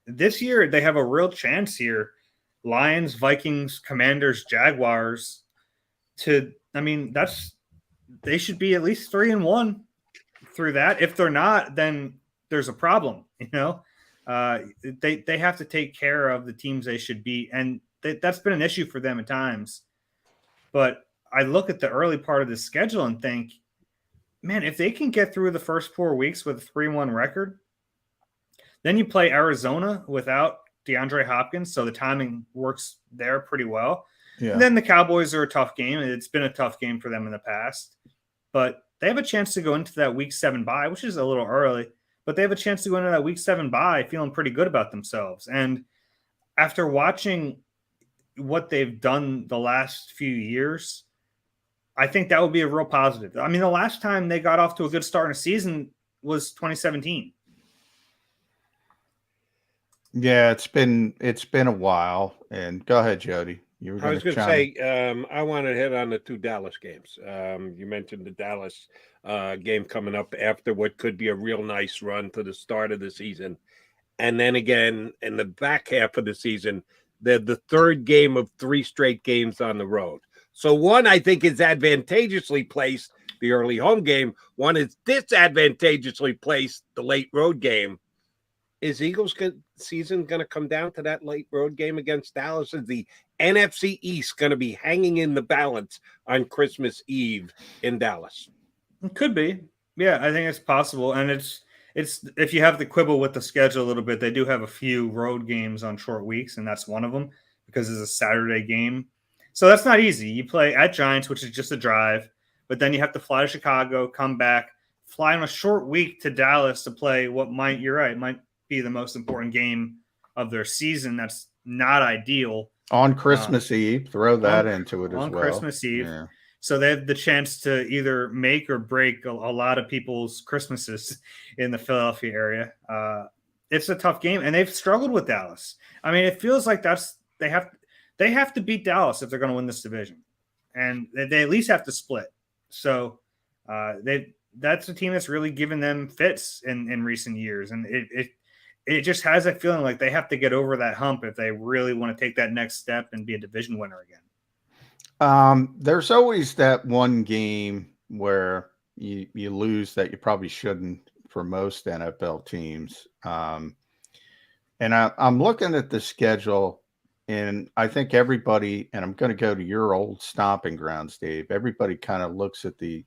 P: This year they have a real chance here. Lions, Vikings, Commanders, Jaguars. They should be at least 3-1 through that. If they're not, then there's a problem. You know, they have to take care of the teams they should beat, and that's been an issue for them at times. But I look at the early part of the schedule and think, man, if they can get through the first 4 weeks with a 3-1 record, then you play Arizona without DeAndre Hopkins, so the timing works there pretty well. Yeah. And then the Cowboys are a tough game. It's been a tough game for them in the past, but they have a chance to go into that week 7 bye, which is a little early, but they have a chance to go into that week 7 bye feeling pretty good about themselves. And after watching what they've done the last few years, I think that would be a real positive. I mean, the last time they got off to a good start in a season was 2017.
E: Yeah, it's been a while. And go ahead, Jody.
D: I was going to say, I want to hit on the 2 Dallas games. You mentioned the Dallas game coming up after what could be a real nice run to the start of the season. And then again, in the back half of the season, they're the 3rd game of 3 straight games on the road. So one, I think, is advantageously placed, the early home game. One is disadvantageously placed, the late road game. Is Eagles' season going to come down to that late road game against Dallas? Is the NFC East going to be hanging in the balance on Christmas Eve in Dallas?
P: It could be. Yeah, I think it's possible. And it's if you have to quibble with the schedule a little bit, they do have a few road games on short weeks, and that's one of them because it's a Saturday game. So that's not easy. You play at Giants, which is just a drive, but then you have to fly to Chicago, come back, fly on a short week to Dallas to play what might be the most important game of their season. That's not ideal.
E: On Christmas Eve, throw that into it as well.
P: On Christmas Eve. Yeah. So they have the chance to either make or break a lot of people's Christmases in the Philadelphia area. It's a tough game, and they've struggled with Dallas. I mean, it feels like they have to beat Dallas if they're going to win this division, and they at least have to split. So that's a team that's really given them fits in recent years, and it just has a feeling like they have to get over that hump if they really want to take that next step and be a division winner again.
E: There's always that one game where you lose that you probably shouldn't for most NFL teams. And I'm looking at the schedule, and I think everybody, and I'm going to go to your old stomping grounds, Dave, everybody kind of looks at the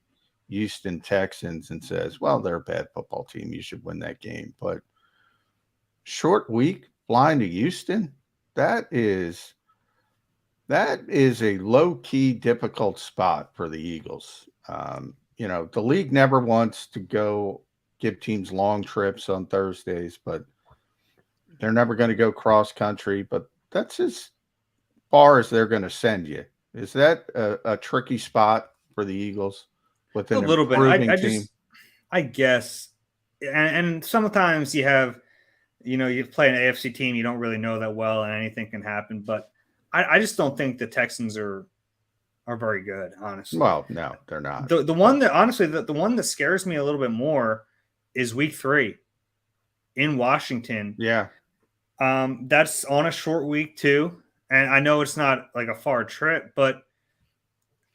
E: Houston Texans and says, well, they're a bad football team. You should win that game. But short week flying to Houston, that is a low-key difficult spot for the Eagles. You know, the league never wants to go give teams long trips on Thursdays, but they're never going to go cross country. But that's as far as they're going to send you. Is that a tricky spot for the Eagles with an
P: a little bit?
E: Team?
P: I guess, and sometimes you have. You know, you play an AFC team, you don't really know that well, and anything can happen. But I just don't think the Texans are very good, honestly.
E: Well, no, they're not.
P: The one that honestly, the one that scares me a little bit more is week 3 in Washington.
E: Yeah.
P: That's on a short week too. And I know it's not like a far trip, but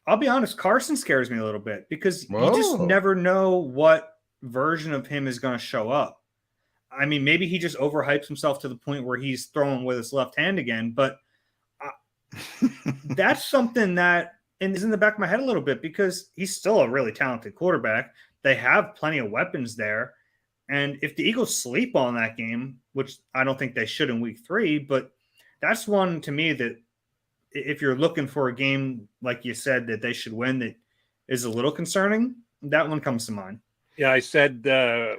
P: I'll be honest, Carson scares me a little bit because you just never know what version of him is going to show up. I mean, maybe he just overhypes himself to the point where he's throwing with his left hand again, but that's something that is in the back of my head a little bit because he's still a really talented quarterback. They have plenty of weapons there. And if the Eagles sleep on that game, which I don't think they should in week 3, but that's one to me that if you're looking for a game, like you said, that they should win that is a little concerning, that one comes to mind.
D: Yeah, I said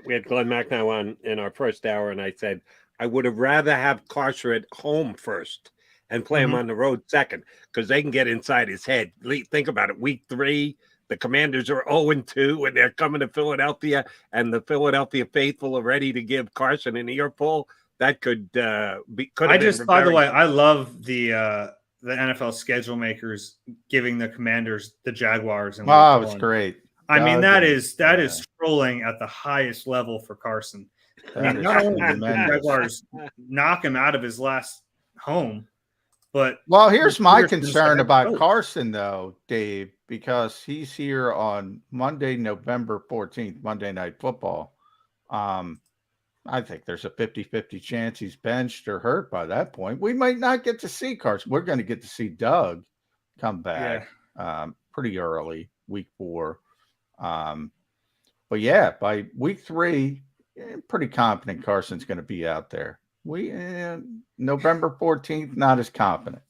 D: we had Glenn Macnow on in our first hour, and I said I would have rather have Carson at home first and play him on the road second because they can get inside his head. Think about it. Week 3, the Commanders are 0-2 and they're coming to Philadelphia, and the Philadelphia faithful are ready to give Carson an earful. That could be.
P: By the way, I love the NFL schedule makers giving the Commanders the Jaguars. And
E: it's great.
P: I mean, that is trolling at the highest level for Carson. I mean, not only did the Jaguars knock him out of his last home, but
E: here's my concern about Carson, though, Dave, because he's here on Monday, November 14th, Monday Night Football. I think there's a 50-50 chance he's benched or hurt by that point. We might not get to see Carson. We're going to get to see Doug come back pretty early, week 4. But yeah, by week 3, pretty confident Carson's going to be out there. November 14th, not as confident.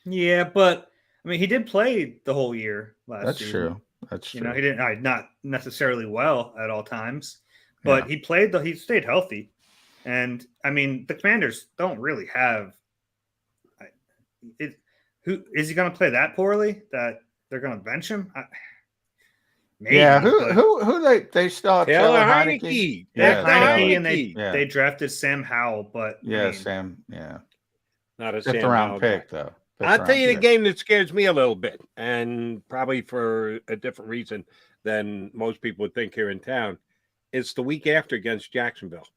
P: Yeah, but I mean, he did play the whole year last season.
E: That's true.
P: You know, he didn't not necessarily well at all times, but he stayed healthy. And I mean, the Commanders don't really have who is he going to play that poorly that they're going to bench him? Maybe,
E: who they still have
D: Taylor Heineke.
P: Heineke, and they drafted Sam Howell, but
E: Sam,
D: not a
E: 5th round pick though.
D: I'll tell you the game that scares me a little bit, and probably for a different reason than most people would think here in town. It's the week after against Jacksonville.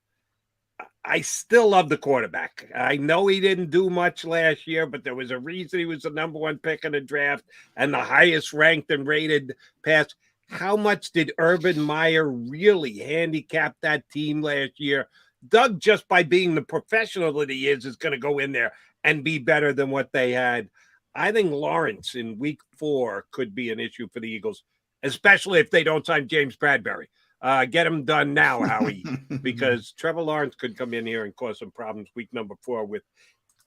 D: I still love the quarterback. I know he didn't do much last year, but there was a reason he was the number 1 pick in the draft and the highest ranked and rated pass. How much did Urban Meyer really handicap that team last year? Doug, just by being the professional that he is going to go in there and be better than what they had. I think Lawrence in week 4 could be an issue for the Eagles, especially if they don't sign James Bradbury. Get him done now, Howie, because Trevor Lawrence could come in here and cause some problems week number 4 with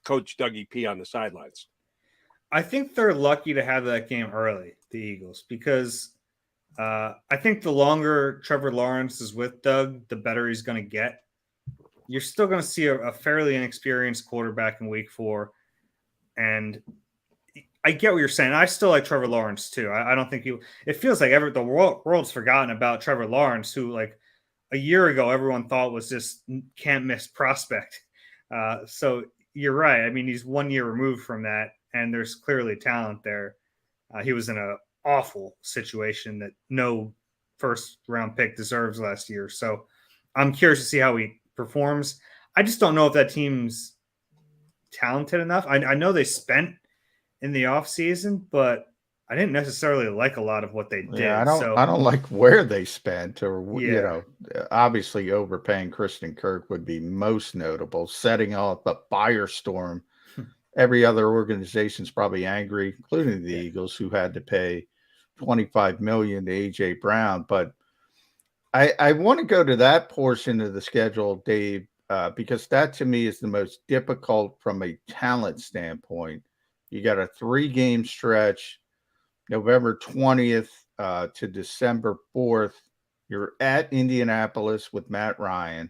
D: Coach Dougie P on the sidelines.
P: I think they're lucky to have that game early, the Eagles, because I think the longer Trevor Lawrence is with Doug, the better he's going to get. You're still going to see a fairly inexperienced quarterback in week 4. And I get what you're saying. I still like Trevor Lawrence too. I don't think it feels like the world's forgotten about Trevor Lawrence, who like a year ago, everyone thought was just can't miss prospect. So you're right. I mean, he's 1 year removed from that, and there's clearly talent there. He was in an awful situation that no first round pick deserves last year. So I'm curious to see how he performs. I just don't know if that team's talented enough. I know they spent in the offseason, but I didn't necessarily like a lot of what they did.
E: Yeah, I don't like where they spent, or you know, obviously overpaying Christian Kirk would be most notable, setting off a firestorm. Every other organization's probably angry, including the Eagles, who had to pay $25 million to AJ Brown. But I want to go to that portion of the schedule, Dave, because that to me is the most difficult from a talent standpoint. You got a 3-game stretch, November 20th to December 4th. You're at Indianapolis with Matt Ryan.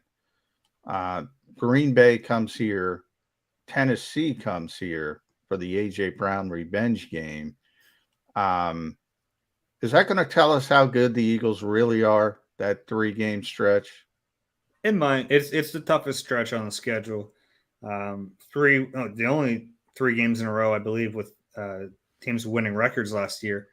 E: Green Bay comes here. Tennessee comes here for the A.J. Brown revenge game. Is that going to tell us how good the Eagles really are, that 3-game stretch?
P: In mind, it's the toughest stretch on the schedule. The only 3 games in a row, I believe, with teams winning records last year.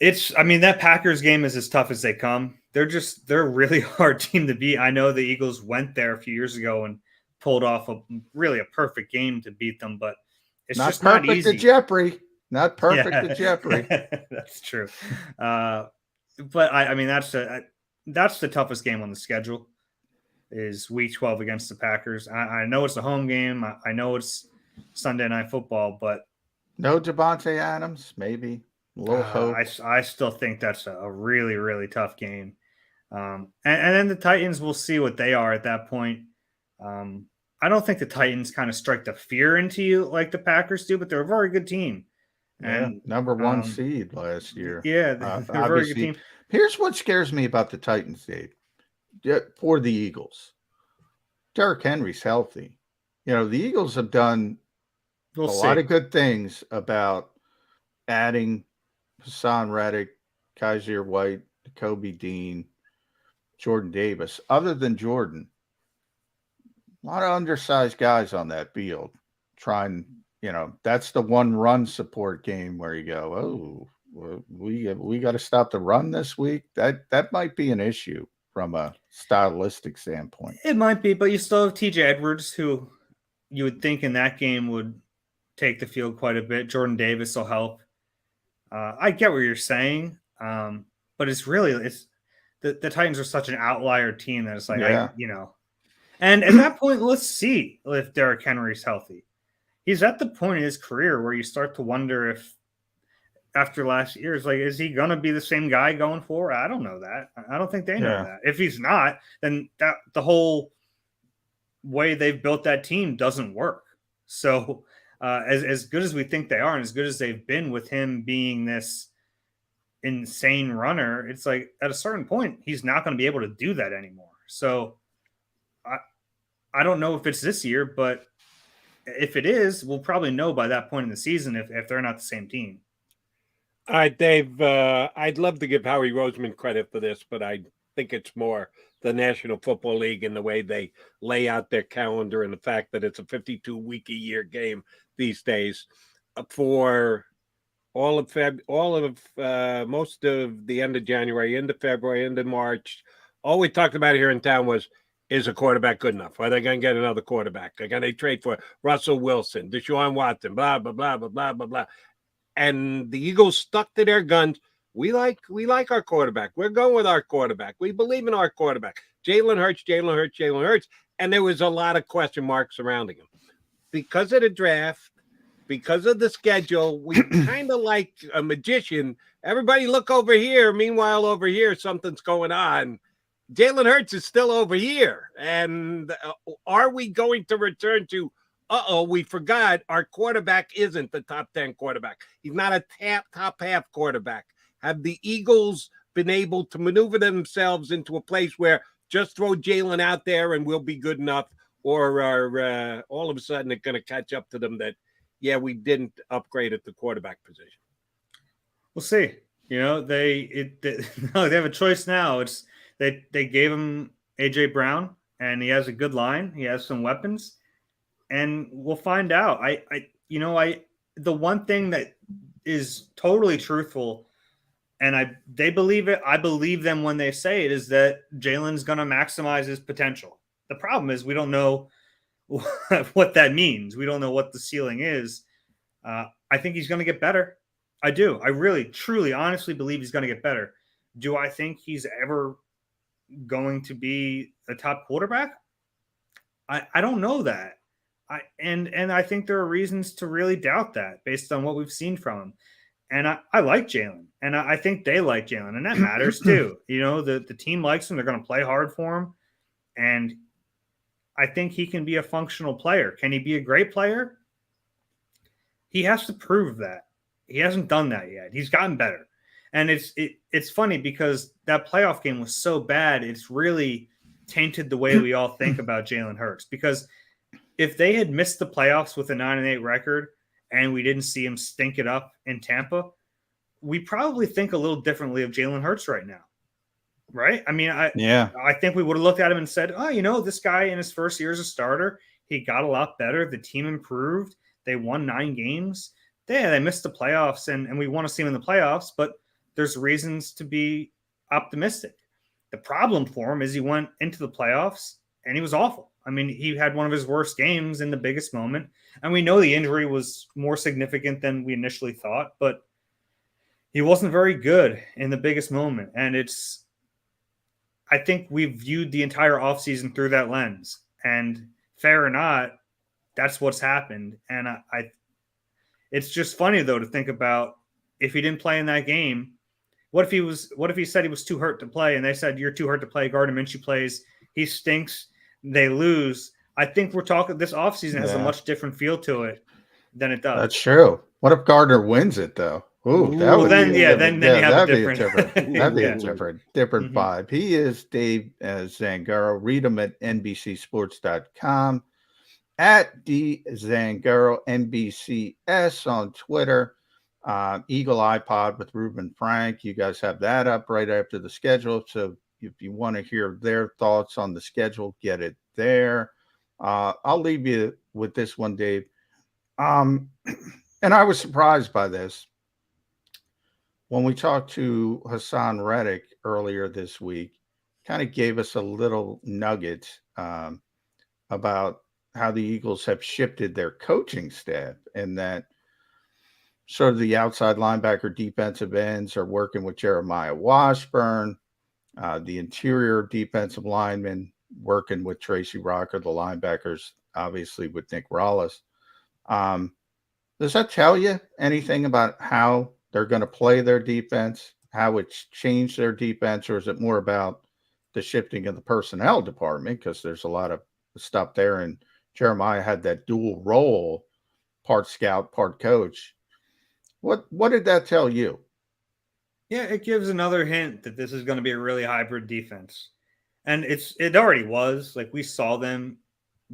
P: That Packers game is as tough as they come. They're a really hard team to beat. I know the Eagles went there a few years ago and pulled off a perfect game to beat them, but it's just not easy.
E: To Jeopardy. Not perfect to Jeopardy.
P: That's true. But that's the toughest game on the schedule, is week 12 against the Packers. I know it's a home game. I know it's Sunday Night Football, but
E: no Devontae Adams, maybe a little hope.
P: I still think that's a really, really tough game. And then the Titans, we'll see what they are at that point. I don't think the Titans kind of strike the fear into you like the Packers do, but they're a very good team. And
E: number 1 seed last year.
P: Yeah, they're a very good team.
E: Here's what scares me about the Titans, Dave. For the Eagles, Derrick Henry's healthy. You know, the Eagles have done a lot of good things about adding Hassan Reddick, Kaiser White, Kobe Dean, Jordan Davis. Other than Jordan, a lot of undersized guys on that field trying, that's the one run support game where you go, oh, we got to stop the run this week. That might be an issue from a stylistic standpoint.
P: It might be, but you still have TJ Edwards, who you would think in that game would take the field quite a bit. Jordan Davis will help. I get what you're saying, but it's the Titans are such an outlier team that it's like, And at that point, let's see if Derrick Henry's healthy. He's at the point in his career where you start to wonder if, after last year, is he going to be the same guy going forward? I don't know that. I don't think they know that. If he's not, then the whole way they've built that team doesn't work. So as good as we think they are, and as good as they've been with him being this insane runner, it's like at a certain point, he's not going to be able to do that anymore. So I don't know if it's this year, but if it is, we'll probably know by that point in the season if they're not the same team.
D: All right, Dave, I'd love to give Howie Roseman credit for this, but I think it's more the National Football League and the way they lay out their calendar and the fact that it's a 52-week-a-year game these days. For most of the end of January, into February, into March, all we talked about here in town was, is a quarterback good enough? Are they going to get another quarterback? Are they trade for Russell Wilson, Deshaun Watson, blah, blah, blah, blah, blah, blah, blah. And the Eagles stuck to their guns. We like our quarterback. We're going with our quarterback. We believe in our quarterback. Jalen Hurts. And there was a lot of question marks surrounding him. Because of the draft, because of the schedule, we kind of like a magician. Everybody look over here. Meanwhile, over here, something's going on. Jalen Hurts is still over here. And are we going to return to, we forgot our quarterback isn't the top 10 quarterback. He's not a top half quarterback. Have the Eagles been able to maneuver themselves into a place where just throw Jalen out there and we'll be good enough? Or are all of a sudden it's going to catch up to them that, we didn't upgrade at the quarterback position?
P: We'll see. They have a choice now. They gave him A.J. Brown, and he has a good line. He has some weapons, and we'll find out. The one thing that is totally truthful, and they believe it. I believe them when they say it, is that Jalen's going to maximize his potential. The problem is we don't know what that means. We don't know what the ceiling is. I think he's going to get better. I do. I really, truly, honestly believe he's going to get better. Do I think he's ever going to be a top quarterback? I don't know that. And I think there are reasons to really doubt that based on what we've seen from him. And I like Jalen, and I think they like Jalen, and that matters too. The team likes him. They're going to play hard for him. And I think he can be a functional player. Can he be a great player? He has to prove that. He hasn't done that yet. He's gotten better. And it's funny because that playoff game was so bad, it's really tainted the way we all think about Jalen Hurts. Because if they had missed the playoffs with a 9-8 record and we didn't see him stink it up in Tampa, we probably think a little differently of Jalen Hurts right now. Right? I mean, I think we would have looked at him and said, this guy in his first year as a starter, he got a lot better. The team improved. They won 9 games. They missed the playoffs, and we want to see him in the playoffs, but there's reasons to be optimistic. The problem for him is he went into the playoffs, and he was awful. I mean, he had one of his worst games in the biggest moment, and we know the injury was more significant than we initially thought, but he wasn't very good in the biggest moment, and I think we've viewed the entire offseason through that lens, and fair or not, that's what's happened. And it's just funny though to think about if he didn't play in that game. What if he said he was too hurt to play, and they said you're too hurt to play? Gardner Minshew plays, he stinks, they lose. I think we're talking this offseason has a much different feel to it than it does.
E: That's true. What if Gardner wins it though? Ooh, that would
P: then
E: be,
P: then you have a different
E: different vibe. He is Dave Zangaro. Read him at NBCSports.com, at D Zangaro NBCS on Twitter. Eagle Eye Pod with Ruben Frank. You guys have that up right after the schedule. So if you want to hear their thoughts on the schedule, get it there. I'll leave you with this one, Dave. And I was surprised by this. When we talked to Hassan Reddick earlier this week, kind of gave us a little nugget about how the Eagles have shifted their coaching staff, and that sort of the outside linebacker defensive ends are working with Jeremiah Washburn, the interior defensive linemen working with Tracy Rocker, the linebackers obviously with Nick Rollis. Does that tell you anything about how they're going to play their defense, how it's changed their defense, or is it more about the shifting of the personnel department? Because there's a lot of stuff there, and Jeremiah had that dual role, part scout, part coach. What did that tell you?
P: Yeah, it gives another hint that this is going to be a really hybrid defense. And it already was. Like, we saw them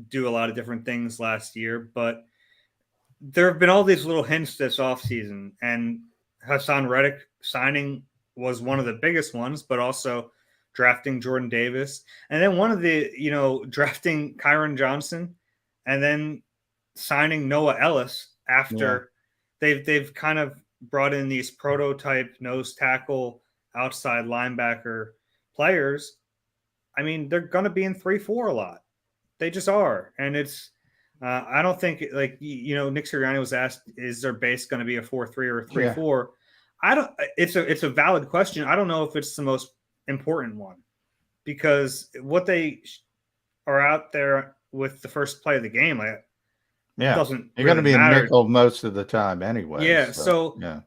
P: do a lot of different things last year, but there have been all these little hints this offseason, and Hassan Reddick signing was one of the biggest ones, but also drafting Jordan Davis. And then one of the, drafting Kyron Johnson and then signing Noah Ellis after they've kind of brought in these prototype nose tackle, outside linebacker players. I mean, they're going to be in 3-4 a lot. They just are. And it's, I don't think, Nick Sirianni was asked, is their base going to be a 4-3 or a 3-4? It's a valid question. I don't know if it's the most important one, because what they are out there with the first play of the game, doesn't
E: you're going to be
P: matter.
E: in nickel most of the time anyway.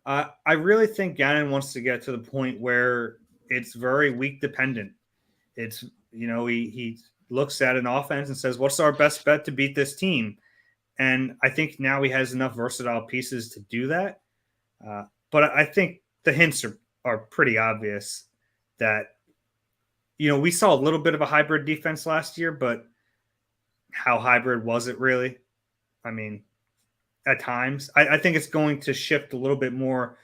P: I really think Gannon wants to get to the point where it's very week dependent. It's, he looks at an offense and says, what's our best bet to beat this team? And I think now he has enough versatile pieces to do that. But I think the hints are pretty obvious that, we saw a little bit of a hybrid defense last year, but how hybrid was it really? I mean, at times, I think it's going to shift a little bit more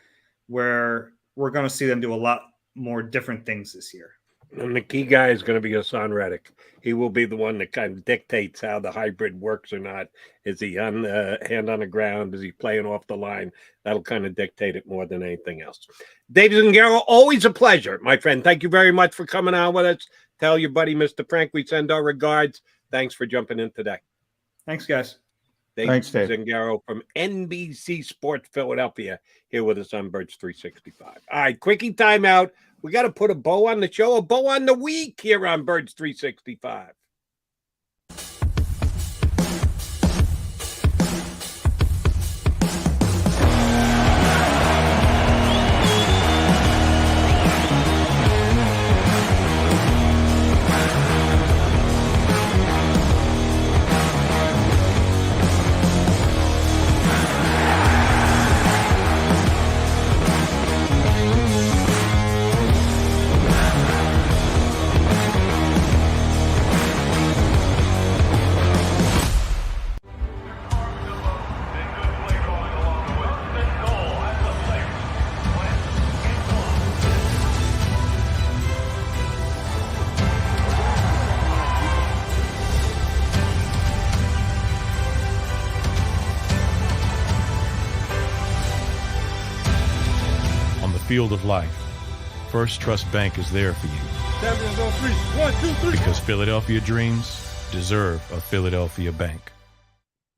P: where we're going to see them do a lot more different things this year.
D: And the key guy is going to be Hassan Reddick. He will be the one that kind of dictates how the hybrid works or not. Is he on the hand on the ground? Is he playing off the line? That'll kind of dictate it more than anything else. Dave Zangaro, always a pleasure, my friend. Thank you very much for coming on with us. Tell your buddy, Mr. Frank, we send our regards. Thanks for jumping in today.
P: Thanks, guys.
E: Thanks, Dave.
D: Zangaro from NBC Sports Philadelphia here with us on Birds 365. All right, quickie timeout. We got to put a bow on the show, a bow on the week here on Birds 365.
F: Field of life, First Trust Bank is there for you.
B: Champions on 3. 1, 2, 3.
F: Because Philadelphia dreams deserve a Philadelphia bank.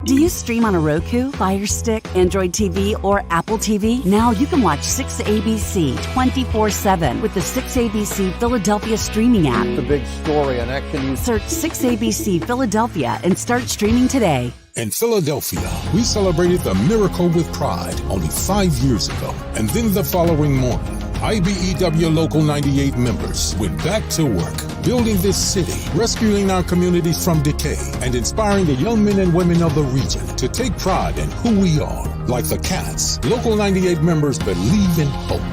G: Do you stream on a Roku, Fire Stick, Android TV, or Apple TV? Now you can watch 6ABC 24/7 with the 6ABC Philadelphia streaming app.
H: The big story on Action News.
G: Search 6ABC Philadelphia and start streaming today.
I: In Philadelphia, we celebrated the miracle with pride only 5 years ago. And then the following morning, IBEW Local 98 members went back to work, building this city, rescuing our communities from decay, and inspiring the young men and women of the region to take pride in who we are. Like the Cats, Local 98 members believe in hope.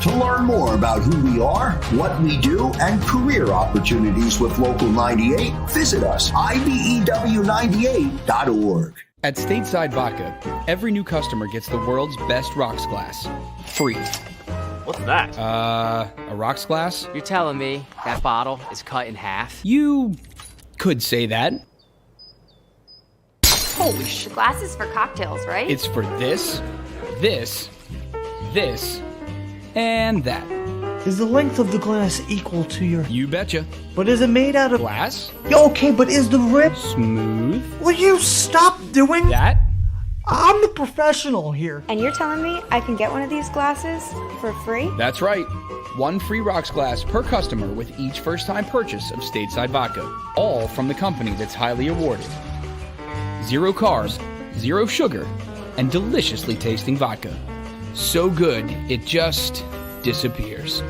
J: To learn more about who we are, what we do, and career opportunities with Local 98, visit us, IBEW98.org.
K: At Stateside Vodka, every new customer gets the world's best rocks glass. Free.
L: What's that?
K: A rocks glass?
L: You're telling me that bottle is cut in half?
K: You could say that.
M: Holy shit. The glass is for cocktails, right?
K: It's for this, this, this, and that.
N: Is the length of the glass equal to your...
K: You betcha.
N: But is it made out of...
K: Glass?
N: Yeah, okay, but is the rip...
K: Smooth?
N: Will you stop doing...
K: That?
N: I'm the professional here.
M: And you're telling me I can get one of these glasses for free?
K: That's right. 1 free rocks glass per customer with each first-time purchase of Stateside Vodka. All from the company that's highly awarded. 0 carbs, 0 sugar, and deliciously tasting vodka. So good, it just disappears.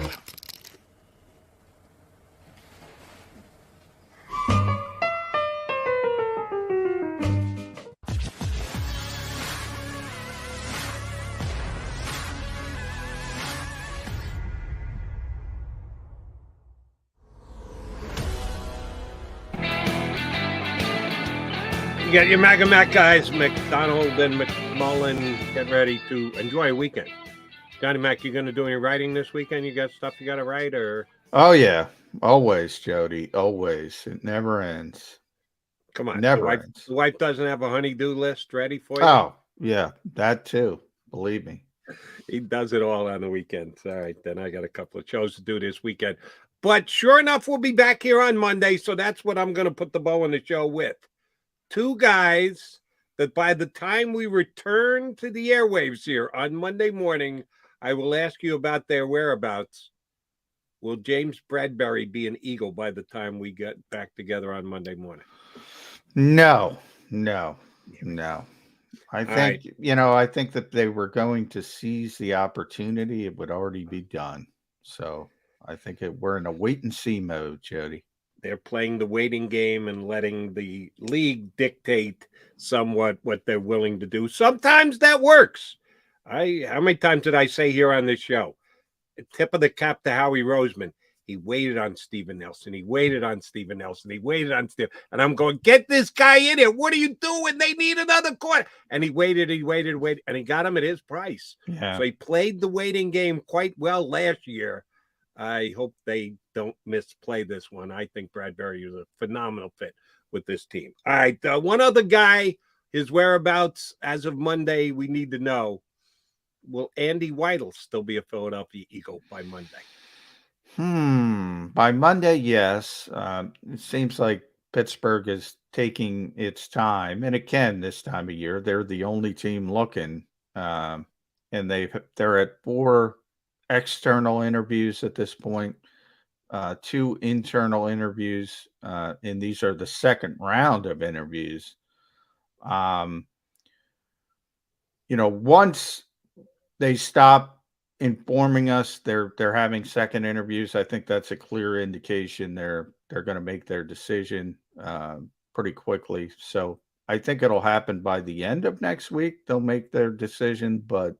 D: You got your MAGA Mac guys, McDonald and McMullen, get ready to enjoy a weekend. Johnny Mac, you going to do any writing this weekend? You got stuff you got to write, or?
E: Oh yeah, always, Jody, always. It never ends.
D: Come on,
E: never
D: the
E: ends.
D: wife doesn't have a honey-do list ready for you?
E: Oh yeah, that too. Believe me.
D: He does it all on the weekends. All right, then I got a couple of shows to do this weekend. But sure enough, we'll be back here on Monday, so that's what I'm going to put the bow on the show with. 2 guys that by the time we return to the airwaves here on Monday morning, I will ask you about their whereabouts. Will James Bradbury be an Eagle by the time we get back together on Monday morning?
E: No. I think,
D: right.
E: I think that they were going to seize the opportunity. It would already be done. So I think we're in a wait and see mode, Jody.
D: They're playing the waiting game and letting the league dictate somewhat what they're willing to do. Sometimes that works. How many times did I say here on this show? Tip of the cap to Howie Roseman. He waited on Steven Nelson. He waited on Steven Nelson. He waited on Steven. And I'm going, get this guy in here. What are you doing? They need another quarter. And he waited, and he got him at his price.
E: Yeah.
D: So he played the waiting game quite well last year. I hope they don't misplay this one. I think Bradbury is a phenomenal fit with this team. All right, one other guy, his whereabouts as of Monday, we need to know. Will Andy Weidl still be a Philadelphia Eagle by Monday?
E: By Monday, yes. It seems like Pittsburgh is taking its time, and it can this time of year. They're the only team looking, and they're at 4 external interviews at this point, 2 internal interviews, and these are the second round of interviews. Once they stop informing us they're having second interviews, I think that's a clear indication they're going to make their decision pretty quickly. So I think it'll happen by the end of next week. They'll make their decision, but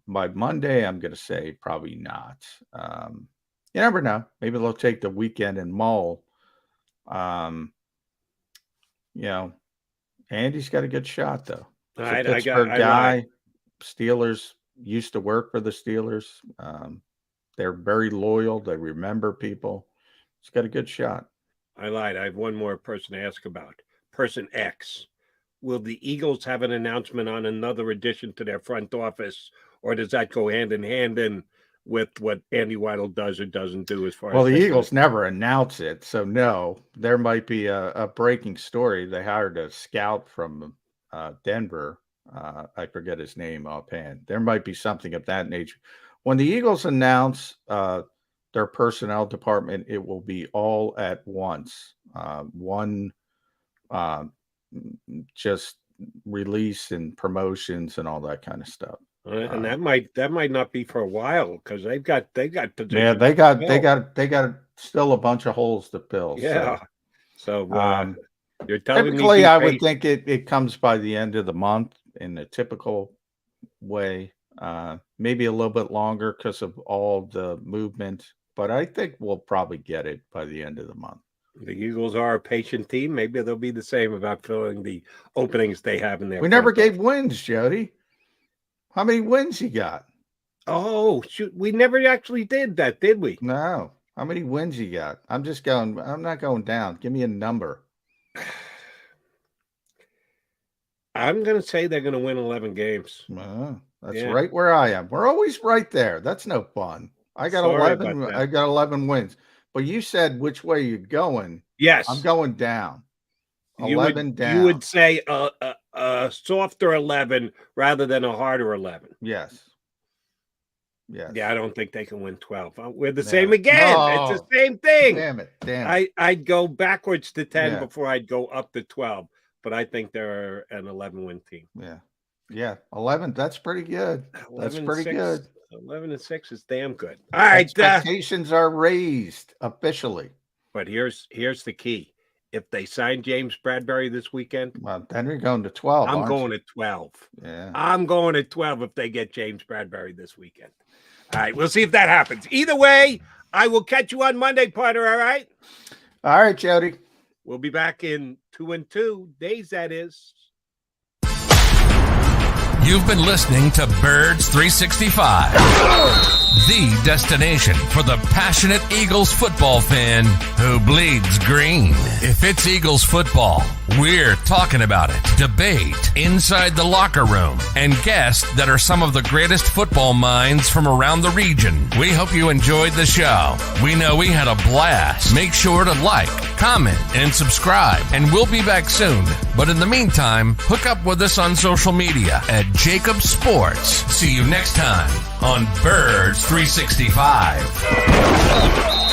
E: by Monday, I'm going to say probably not. You never know. Maybe they'll take the weekend and mull. Andy's got a good shot, though. He's a Pittsburgh guy. Steelers used to work for the Steelers. They're very loyal. They remember people. He's got a good shot.
D: I lied. I have one more person to ask about. Person X. Will the Eagles have an announcement on another addition to their front office, or does that go hand in hand with what Andy Weidl does or doesn't do as far
E: Well,
D: as
E: the Eagles never announce it, so no. There might be a breaking story. They hired a scout from Denver. I forget his name offhand. There might be something of that nature. When the Eagles announce their personnel department, it will be all at once. One just release and promotions and all that kind of stuff.
D: And that might not be for a while because they've got positions.
E: Yeah, they got still a bunch of holes to fill.
D: Yeah. So you're telling
E: typically,
D: me
E: I would think it comes by the end of the month in the typical way. Maybe a little bit longer because of all the movement, but I think we'll probably get it by the end of the month.
D: The Eagles are a patient team. Maybe they'll be the same about filling the openings they have in there.
E: We never gave wins, Jody. How many wins you got?
D: Oh, shoot. We never actually did that, did we?
E: No. How many wins you got? I'm not going down. Give me a number.
D: I'm going to say they're going to win 11 games.
E: That's right where I am. We're always right there. That's no fun. I got 11. I got 11 wins. But you said which way you're going.
D: Yes.
E: I'm going down. 11 down.
D: You would say a softer 11 rather than a harder 11.
E: Yes. Yes.
D: Yeah, I don't think they can win 12. We're the same again. No. It's the same thing.
E: Damn it.
D: I'd go backwards to 10
E: Yeah.
D: before I'd go up to 12. But I think they're an 11-win team.
E: Yeah. Yeah. 11. That's pretty good. That's pretty good.
D: 11-6 is damn good. All right.
E: Expectations are raised officially.
D: But here's the key. If they sign James Bradbury this weekend,
E: well, then you're going to 12.
D: I'm going to 12.
E: Yeah.
D: I'm going to 12 if they get James Bradbury this weekend. All right. We'll see if that happens. Either way, I will catch you on Monday, partner. All right.
E: All right, Jody.
D: We'll be back in 2 and 2 days, that is.
A: You've been listening to Birds 365, the destination for the passionate Eagles football fan who bleeds green. If it's Eagles football, we're talking about it. Debate inside the locker room and guests that are some of the greatest football minds from around the region. We hope you enjoyed the show. We know we had a blast. Make sure to like, comment, and subscribe, and we'll be back soon. But in the meantime, hook up with us on social media at JAKIB Sports. See you next time on Birds 365.